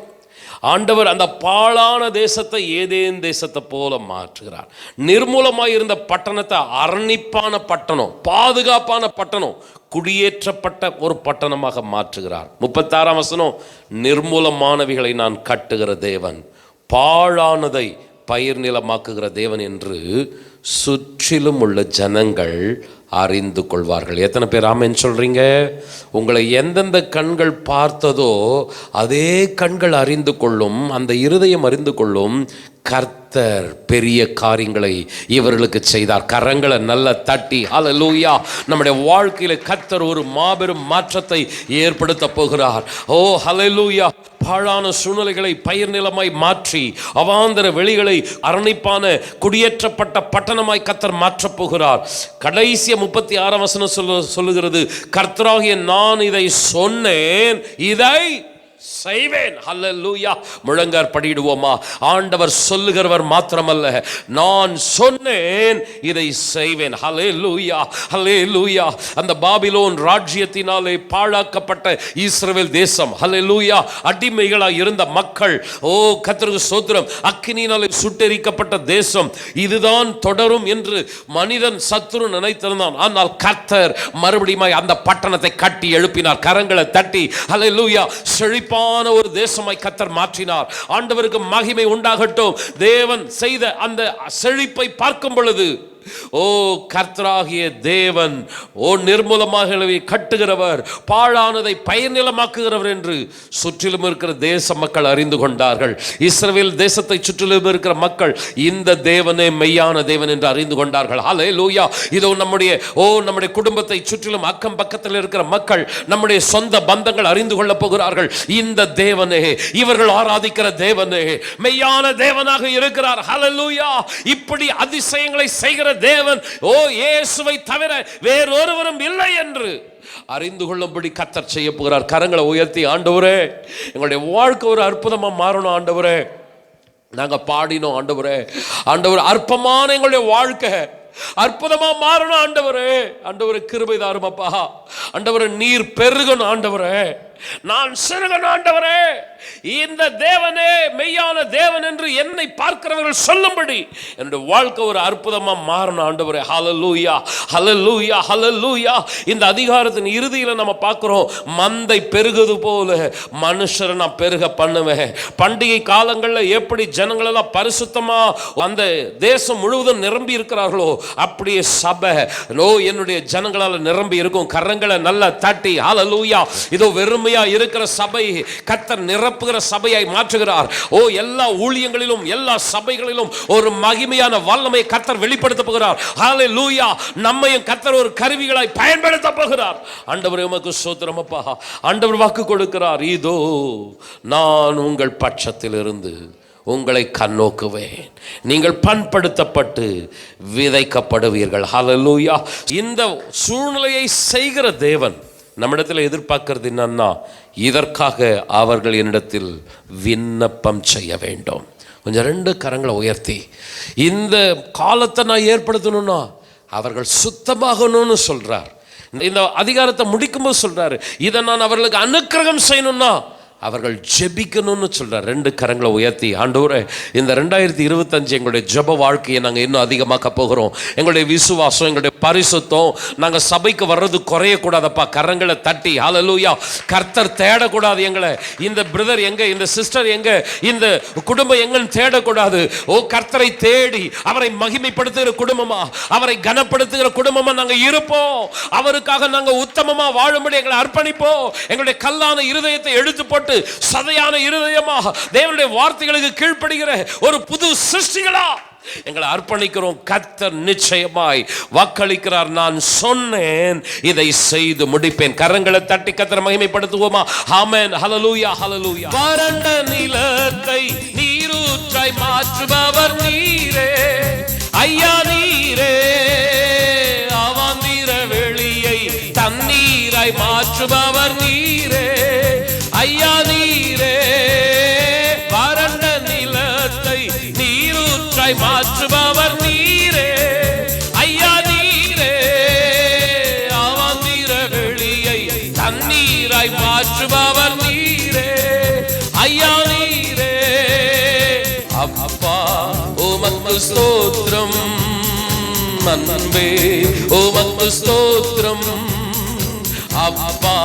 ஆண்டவர் அந்த பாழான தேசத்தை ஏதேன் தேசத்தை போல மாற்றுகிறார். நிர்மூலமாக இருந்த பட்டணத்தை அரணிப்பான பட்டணம், பாதுகாப்பான பட்டணம், குடியேற்றப்பட்ட ஒரு பட்டணமாக மாற்றுகிறார். 36ஆம் வசனம், நிர்மூலமானவைகளை நான் கட்டுகிற தேவன், பாழானதை பயிர் நிலமாக்குகிற தேவன் என்று சுற்றிலும் உள்ள ஜனங்கள் அறிந்து கொள்வார்கள். எத்தனை பேர் ஆமென் சொல்றீங்க? உங்களை எந்தெந்த கண்கள் பார்த்ததோ அதே கண்கள் அறிந்து கொள்ளும், அந்த இருதயம் அறிந்து கொள்ளும், கர்த்தர் பெரிய காரியங்களை இவர்களுக்கு செய்தார். கரங்களை நல்லா தட்டி ஹல்லேலூயா. நம்முடைய வாழ்க்கையில கர்த்தர் ஒரு மாபெரும் மாற்றத்தை ஏற்படுத்த போகிறார். ஓ ஹல்லேலூயா. பாழான சூழ்நிலைகளை பயிர் நிலமாய் மாற்றி, அவாந்தர வெளிகளை அரணிப்பான குடியேற்றப்பட்ட பட்டணமாய் கர்த்தர் மாற்றப் போகிறார். கடைசிய 36ஆம் வசனம் சொல்லுகிறது, கர்த்தராகிய நான் இதை சொன்னேன், இதை செய்வேன். ஹல்லேலூயா. முழங்கார் படிடுவோமா? ஆண்டவர் சொல்லுகிறவர் மாத்திரமல்ல, நான் சொன்னேன் இதை செய்வேன். ஹல்லேலூயா, ஹல்லேலூயா. அந்த பாபிலோன் ராஜ்யத்தினாலே பாழாக்கப்பட்ட இஸ்ரவேல் தேசம், ஹல்லேலூயா, அடிமைகளாய் இருந்த மக்கள், ஓ கர்த்தருக்கு ஸ்தோத்திரம், அக்கினியினாலே சுட்டெரிக்கப்பட்ட தேசம், இதுதான் தொடரும் என்று மனிதன் சத்துரு நினைத்திருந்தான். ஆனால் கர்த்தர் மறுபடியும் அந்த பட்டணத்தை கட்டி எழுப்பினார். கரங்களை தட்டி ஹல்லேலூயா. செழிப்பான ஒரு தேசமாய் கர்த்தர் மாற்றினார். ஆண்டவருக்கு மகிமை உண்டாகட்டும். தேவன் செய்த அந்த செழிப்பை பார்க்கும் பொழுது, ஓ கர்த்தராகிய தேவன், ஓ நிர்மூலமாக கட்டுகிறவர், பாழானதை பயிர் நிலமாக்குகிறவர் என்று சுற்றிலும் இருக்கிற தேச மக்கள் அறிந்து கொண்டார்கள். இஸ்ரவேல் தேசத்தை சுற்றிலும் இருக்கிற மக்கள் இந்த தேவனே மெய்யான தேவன் என்று அறிந்து கொண்டார்கள். ஹல்லேலூயா. இதோ நம்முடைய குடும்பத்தை சுற்றிலும் அக்கம் பக்கத்தில் இருக்கிற மக்கள், நம்முடைய சொந்த பந்தங்கள் அறிந்து கொள்ளப் போகிறார்கள். இந்த தேவனே, இவர்கள் ஆராதிக்கிற தேவனே மெய்யான தேவனாக இருக்கிறார். ஹல்லேலூயா. இப்படி அதிசயங்களை செய்கிற தேவன், ஓ இயேசுவை தவிர வேறொருவரும் இல்லை என்று அறிந்து கொள்ளும்படி கர்த்தர் செய்ய போகிறார். கரங்களை உயர்த்தி, ஆண்டவரே எங்களுடைய வாழ்க்கை ஒரு அற்புதமா மாறணும். ஆண்டவரே நாங்க பாடினோம். ஆண்டவரே, ஆண்டவர் அற்பமான எங்களுடைய வாழ்க்கை அற்புதமா மாறணும். ஆண்டவரே, ஆண்டவரே கிருபை தாருமப்பா. ஆண்டவரே நீர் பெருகணும். ஆண்டவரே நான் சிறுகன். ஆண்டவரே இந்த தேவனே மெய்யான தேவன் என்று என்னை பார்க்கிறவர்கள் சொல்லும்படி என்னுடைய வாழ்க்கை ஒரு அற்புதமா மாறணும். ஆண்டவரே ஹல்லேலூயா, ஹல்லேலூயா, ஹல்லேலூயா. இந்த அதிகாரத்தின் இறுதியில் நம்ம பார்க்கிறோம், மந்தை பெருகுது போல மனுஷரை நான் பெருக பண்ணுவேன். பண்டிகை காலங்களில் எப்படி ஜனங்கள் எல்லாம் பரிசுத்தமா அந்த தேசம் முழுவதும் நிரம்பி இருக்கிறார்களோ, அப்படியே சபை என்னுடைய ஜனங்களால் நிரம்பி இருக்கும். கரங்களை நல்லா தட்டி ஹல்லேலூயா. இதோ வெறுமையா இருக்கிற சபை கர்த்தர் நிரப்புகிற சபையாய் மாற்றுகிறார். ஓ எல்லா ஊழியங்களிலும் எல்லா சபைகளிலும் ஒரு மகிமையான வல்லமை கர்த்தர் வெளிப்படுத்த போகிறார். ஹல்லேலூயா. நம்மையும் கர்த்தர் ஒரு கருவிகளாய் பயன்படுத்த போகிறார். ஆண்டவரே உமக்கு ஸ்தோத்திரம் அப்பா. ஆண்டவர் வாக்கு கொடுக்கிறார், இதோ நான் உங்கள் பட்சத்தில் இருந்து உங்களை கண்ணோக்குவேன், நீங்கள் பண்படுத்தப்பட்டு விதைக்கப்படுவீர்கள். ஹல்லேலூயா. இந்த சூழ்நிலையை செய்கிற தேவன் நம்மிடத்தில் எதிர்பார்க்கிறது என்னன்னா, இதற்காக அவர்கள் என்னிடத்தில் விண்ணப்பம் செய்ய வேண்டும். கொஞ்சம் 2 கரங்களை உயர்த்தி, இந்த காலத்தை நான் ஏற்படுத்தணும்னா அவர்கள் சுத்தமாகணும்னு சொல்றார். இந்த அதிகாரத்தை முடிக்கும்போது சொல்றாரு, இதை நான் அவர்களுக்கு அனுக்கிரகம் செய்யணும்னா அவர்கள் ஜெபிக்கணும்னு சொல்கிறார். 2 கரங்களை உயர்த்தி, ஆண்டவரே இந்த 2025 எங்களுடைய ஜெப வாழ்க்கையை நாங்கள் இன்னும் அதிகமாக்க போகிறோம். எங்களுடைய விசுவாசம், எங்களுடைய பரிசுத்தம், நாங்கள் சபைக்கு வர்றது குறையக்கூடாதப்பா. கரங்களை தட்டி ஹல்லேலூயா. கர்த்தர் தேடக்கூடாது எங்களை. இந்த பிரதர் எங்க, இந்த சிஸ்டர் எங்க, இந்த குடும்பம் எங்கன்னு தேடக்கூடாது. ஓ, கர்த்தரை தேடி அவரை மகிமைப்படுத்துகிற குடும்பமா, அவரை கனப்படுத்துகிற குடும்பமா நாங்கள் இருப்போம். அவருக்காக நாங்கள் உத்தமமா வாழும்படி எங்களை அர்ப்பணிப்போம். எங்களுடைய கல்லான இருதயத்தை எடுத்து போட்டு சதையான இருதயமாக தேவனுடைய வார்த்தைகளுக்கு கீழ்ப்படுகிற ஒரு புது சிருஷ்டிகளா எங்களை அர்ப்பணிக்கிறோம். கர்த்தர் நிச்சயமாய் வாக்களிக்கிறார். நான் சொன்னேன், இதை செய்து முடிப்பேன். கரங்களை தட்டி கர்த்தரை மகிமைப்படுத்துவோமா? ஆமென், ஹல்லேலூயா, ஹல்லேலூயா. வறண்ட நிலத்தை நீரூற்றாய் மாற்றுபவர் நீரே ஐயா, நீரே. அவாந்திர வெளியை தண்ணீராய் மாற்றுபவர் நீரே ஐயா, நீரே. வறண்ட நிலத்தை நீரூற்றாய் மாற்றுபவர் நீரே ஐயா, நீரே. அவாந்திர வெளியை தண்ணீராய் மாற்றுபவர் நீரே ஐயா, நீரே. அப்பா உமக்கு ஸ்தோத்திரம், அன்பே உமக்கு ஸ்தோத்திரம். அப்பா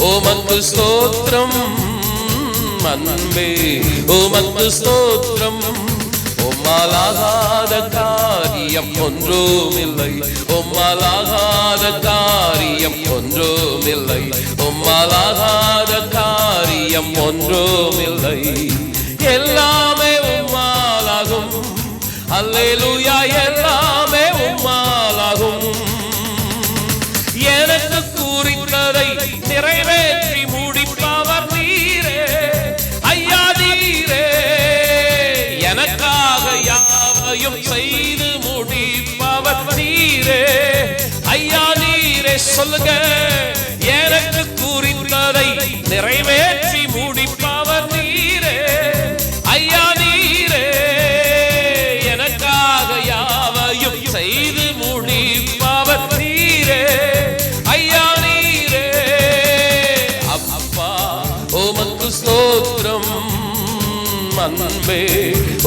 உமக்கு ஸ்தோத்திரம், அன்பே உமக்கு ஸ்தோத்திரம். உம்மாலாகாத காரியம் ஒன்றுமில்லை, உம்மாலாகாத காரியம் ஒன்றுமில்லை, உம்மாலாகாத காரியம் ஒன்றுமில்லை. எல்லாமே உம்மாலாகும். அல்லேலூயா, எல்லாமே உம்மாலாகும். எனக்கு குறித்ததை நிறைவேற்றி முடிப்பவர் நீரே ஐயா, நீரே. எனக்காக யாவையும் செய்து முடிப்பவர் நீரே ஐயா, நீரே. சொல்லுங்க, எனக்கு குறித்ததை நிறைவேற்றி முடிப்பவர் நீரே ஐயா, நீரே. எனக்காக யாவையும் செய்து முடிப்பவர் நீரே ஐயா, நீரே. அப்பா உமக்கு ஸ்தோத்திரம், அன்பே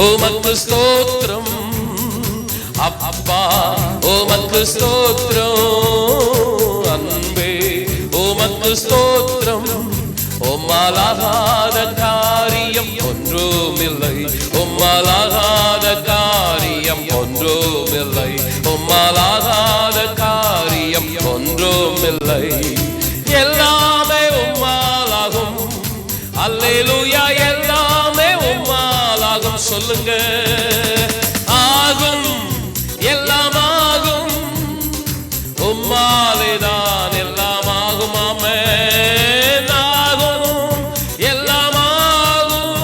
உமக்கு ஸ்தோத்திரம். அப்பா உமக்கு ஸ்தோத்திரம், அன்பே உமக்கு ஸ்தோத்திரம். உம்மாலாகாத காரியம் ஒன்றுமில்லை, உம்மாலாகாத காரியம் ஒன்றுமில்லை, உம்மாலாகாத காரியம் ஒன்றுமில்லை. எல்லாமே உம்மாலாகும். அல்லேலூயா, எல்லாமே உம்மாலாகும். சொல்லுங்க, ஆகும், எல்லாம் ஆகும். உம்மாலேதான் எல்லாம் ஆகும். ஆமென். ஆகும், எல்லாம் ஆகும்.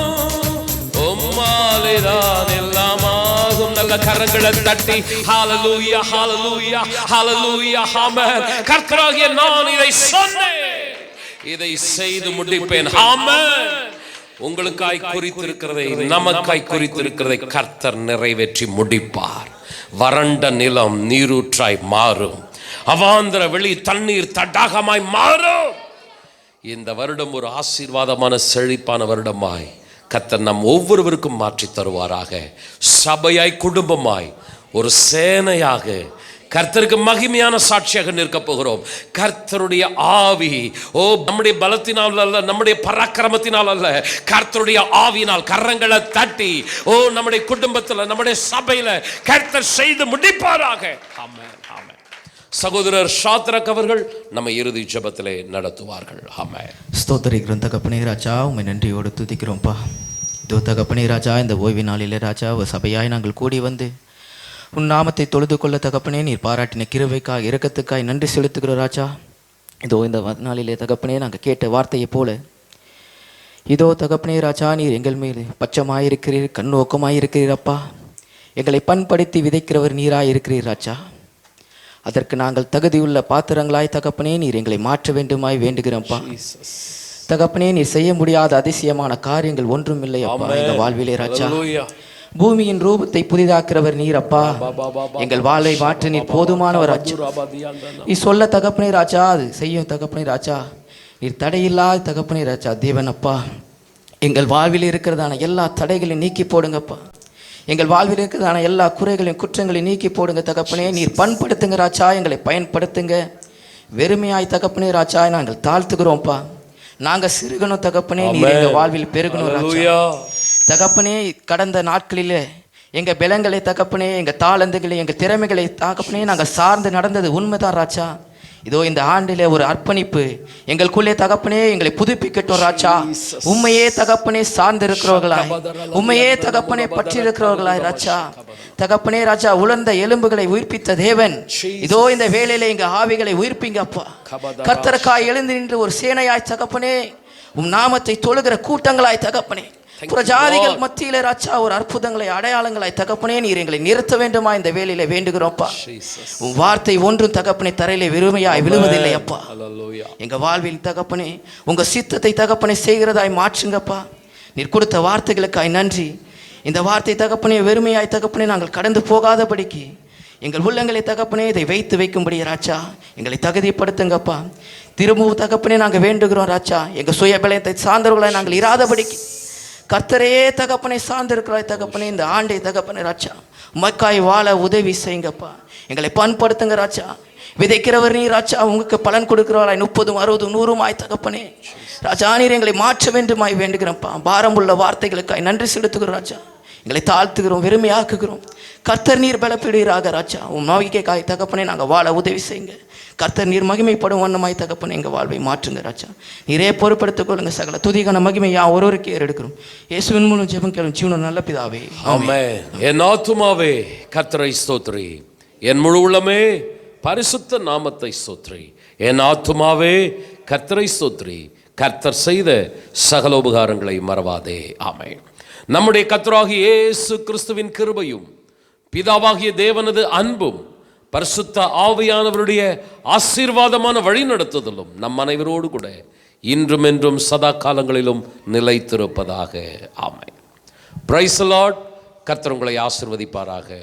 உம்மாலேதான் எல்லாம் ஆகும். நல்ல கரங்களை தட்டி ஹல்லேலூயா, ஹல்லேலூயா, ஹல்லேலூயா, ஆமென். கர்த்தராகிய நான் இதை சொன்னேன், இதை செய்து முடிப்பேன். ஆமென். உங்களுக்காய் குறித்திருக்கிறதை, நமக்காய் குறித்திருக்கிறதை கர்த்தர் நிறைவேற்றி முடிப்பார். வறண்ட நிலம் நீரூற்றாய் மாறும், அவாந்திர வெளி தண்ணீர் தடாகமாய் மாறும். இந்த வருடம் ஒரு ஆசீர்வாதமான செழிப்பான வருடமாய் கர்த்தர் நம் ஒவ்வொருவருக்கும் மாற்றி தருவாராக. சபையாய், குடும்பமாய், ஒரு சேனையாக கர்த்தருக்கு மகிமையான சாட்சியாக நிற்க போகிறோம். கர்த்தருடைய ஆவி, ஓ நம்முடைய பலத்தினால் அல்ல, நம்முடைய பராக்கிரமத்தினால் அல்ல, கர்த்தருடைய ஆவியினால் கரங்களை தட்டி, ஓ நம்முடைய குடும்பத்தில், நம்முடைய சபையில கர்த்தர் செய்து முடிப்பாராக. ஆமென், ஆமென். சகோதரர் ஷாத்ரக் அவர்கள் நம்ம இறுதி ஜெபத்திலே நடத்துவார்கள். ஆமென். ஸ்தோத்திரிக்கிறோம் தகப்பனே ராஜா, உம்மை நன்றியோடு துதிக்கிறோம்ப்பா. இதோ தகப்பனே ராஜா, இந்த ஓய்வு நாளிலே ராஜா ஒரு சபையாய் நாங்கள் கூடி வந்து உன் நாமத்தை தொழுது கொள்ள தகப்பனே நீர் பாராட்டின கிருபைக்காய், இரக்கத்துக்காய் நன்றி செலுத்துகிறோம் ராஜா. இதோ இந்த நாளிலே தகப்பனே நாங்கள் கேட்ட வார்த்தையை போல இதோ தகப்பனே ராஜா, நீர் எங்கள் மீது பச்சமாயிருக்கிறீர், கண்ணோக்கமாயிருக்கிறீர் அப்பா. எங்களை பண்படுத்தி விதைக்கிறவர் நீராயிருக்கிறீர் ராஜா. அதற்கு நாங்கள் தகுதியுள்ள பாத்திரங்களாய் தகப்பனே நீர் எங்களை மாற்ற வேண்டுமாய் வேண்டுகிறோம்ப்பா. தகப்பனே நீர் செய்ய முடியாத அதிசயமான காரியங்கள் ஒன்றும் இல்லை அப்பா எங்கள் வாழ்விலே ராஜா. பூமியின் ரூபத்தை புதிதாக்குறவர் நீர் அப்பா. எங்கள் வாழ்வை மாற்ற நீர் போதுமானவர் ராஜா. நீ சொல்ல தகப்பனே ராஜா, அது செய்யும் தகப்பனே ராஜா. நீர் தடையில்லாத தகப்பனே ராஜா தேவன் அப்பா, எங்கள் வாழ்வில் இருக்கிறதான எல்லா தடைகளையும் நீக்கி போடுங்கப்பா. எங்கள் வாழ்வில் இருக்கிறதான எல்லா குறைகளையும் குற்றங்களையும் நீக்கி போடுங்க தகப்பனே. நீர் பண்படுத்துங்க ராஜா, எங்களை பயன்படுத்துங்க. வெறுமையாய் தகப்பனே ராஜா நாங்கள் தாழ்த்துக்கிறோம்ப்பா. நாங்கள் சிறுகணும் தகப்பனே, நீர் எங்கள் வாழ்வில் பெருகணும் ராஜா. தகப்பனே கடந்த நாட்களில் எங்கள் பலங்களை தகப்பனே, எங்கள் தாளந்துகளை, எங்கள் திறமைகளை தகப்பனே நாங்கள் சார்ந்து நடந்தது உண்மைதான் ராஜா. இதோ இந்த ஆண்டிலே ஒரு அர்ப்பணிப்பு எங்களுக்குள்ளே தகப்பனே எங்களை புதுப்பிக்கட்டும் ராஜா. உண்மையே தகப்பனே சார்ந்து இருக்கிறவர்களாய், உண்மையே தகப்பனே பற்றி இருக்கிறவர்களாய் ராஜா. தகப்பனே ராஜா, உலர்ந்த எலும்புகளை உயிர்ப்பித்த தேவன், இதோ இந்த வேளையில எங்க ஆவிகளை உயிர்ப்பிங்க அப்பா. கர்த்தருக்காய் எழுந்து நின்று ஒரு சேனையாய் தகப்பனே, உம் நாமத்தை தொழுகிற கூட்டங்களாய் தகப்பனே, புறஜாதிகள் மத்தியில ராஜா ஒரு அற்புதங்களை அடையாளங்களாய் தகப்பனே நீர் எங்களை நிறுத்த வேண்டுமா இந்த வேலையில வேண்டுகிறோம்ப்பா. உன் வார்த்தை ஒன்றும் தகப்பனே தரையிலே வெறுமையாய் விழுவதில்லை அப்பா. எங்க வாழ்வில் தகப்பனே உங்க சித்தத்தை தகப்பனே செய்கிறதாய் மாற்றுங்கப்பா. நீர் கொடுத்த வார்த்தைகளுக்காய் நன்றி. இந்த வார்த்தை தகப்பனே வெறுமையாய் தகப்பனே நாங்கள் கடந்து போகாதபடிக்கு எங்கள் உள்ளங்களை தகப்பனே இதை வைத்து வைக்கும்படி ராஜா எங்களை தகுதிப்படுத்துங்கப்பா. திரும்பவும் தகப்பனே நாங்கள் வேண்டுகிறோம் ராஜா, எங்கள் சுயபலத்தை சார்ந்தவர்களாய் நாங்கள் இராதபடிக்கு கர்த்தரே தகப்பனை சார்ந்திருக்கிறாய் தகப்பனே. இந்த ஆண்டை தகப்பனே ராஜா உமக்காய் வாழ உதவி செய்யுங்கப்பா. எங்களை பண்படுத்துங்க ராஜா. விதைக்கிறவர் நீ ராஜா, உங்களுக்கு பலன் கொடுக்கிறவராய் 30, 60, 100 தகப்பனே ராஜா. நீர் எங்களை மாற்ற வேண்டுமாய் வேண்டுகிறோம்ப்பா. பாரம் உள்ள வார்த்தைகளுக்காய் நன்றி செலுத்துகிறோம் ராஜா. எங்களை தாழ்த்துகிறோம், வெறுமையாக்குகிறோம். கர்த்தர் நீர் பலப்பிடுகிறாக ராஜா. உன் நம்பிக்கைக்காய் தகப்பனே நாங்கள் வாழ உதவி செய்யுங்க. கர்த்தர் நீர் மகிமைப்படும் வண்ணமாய் தகப்பனே எங்கள் வாழ்வை மாற்றுங்க ராஜா. நீரே பொறுப்படுத்திக் கொள்ளுங்க. சகல துதிக்கான மகிமை ஒருவருக்கு ஏறெடுக்கிறோம். இயேசுவின் மூலம் ஜெபம் கேளும் ஜீவன நல்ல பிதாவே, ஆமென். என் ஆத்துமாவே கர்த்தரை ஸ்தோத்திரி, என் முழு உள்ளமே பரிசுத்த நாமத்தை ஸ்தோத்திரி. என் ஆத்துமாவே கர்த்தரை ஸ்தோத்திரி, கர்த்தர் செய்த சகல உபகாரங்களை மறவாதே. ஆமென். நம்முடைய கர்த்தராகிய இயேசு கிறிஸ்துவின் கிருபையும் பிதாவாகிய தேவனது அன்பும் பரிசுத்த ஆவியானவருடைய ஆசீர்வாதமான வழி நடத்துதலும் நம் அனைவரோடு கூட இன்றும் என்றும் சதா காலங்களிலும் நிலைத்திருப்பதாக. ஆமென். Praise the Lord. கர்த்தர் உங்களை ஆசீர்வதிப்பாராக.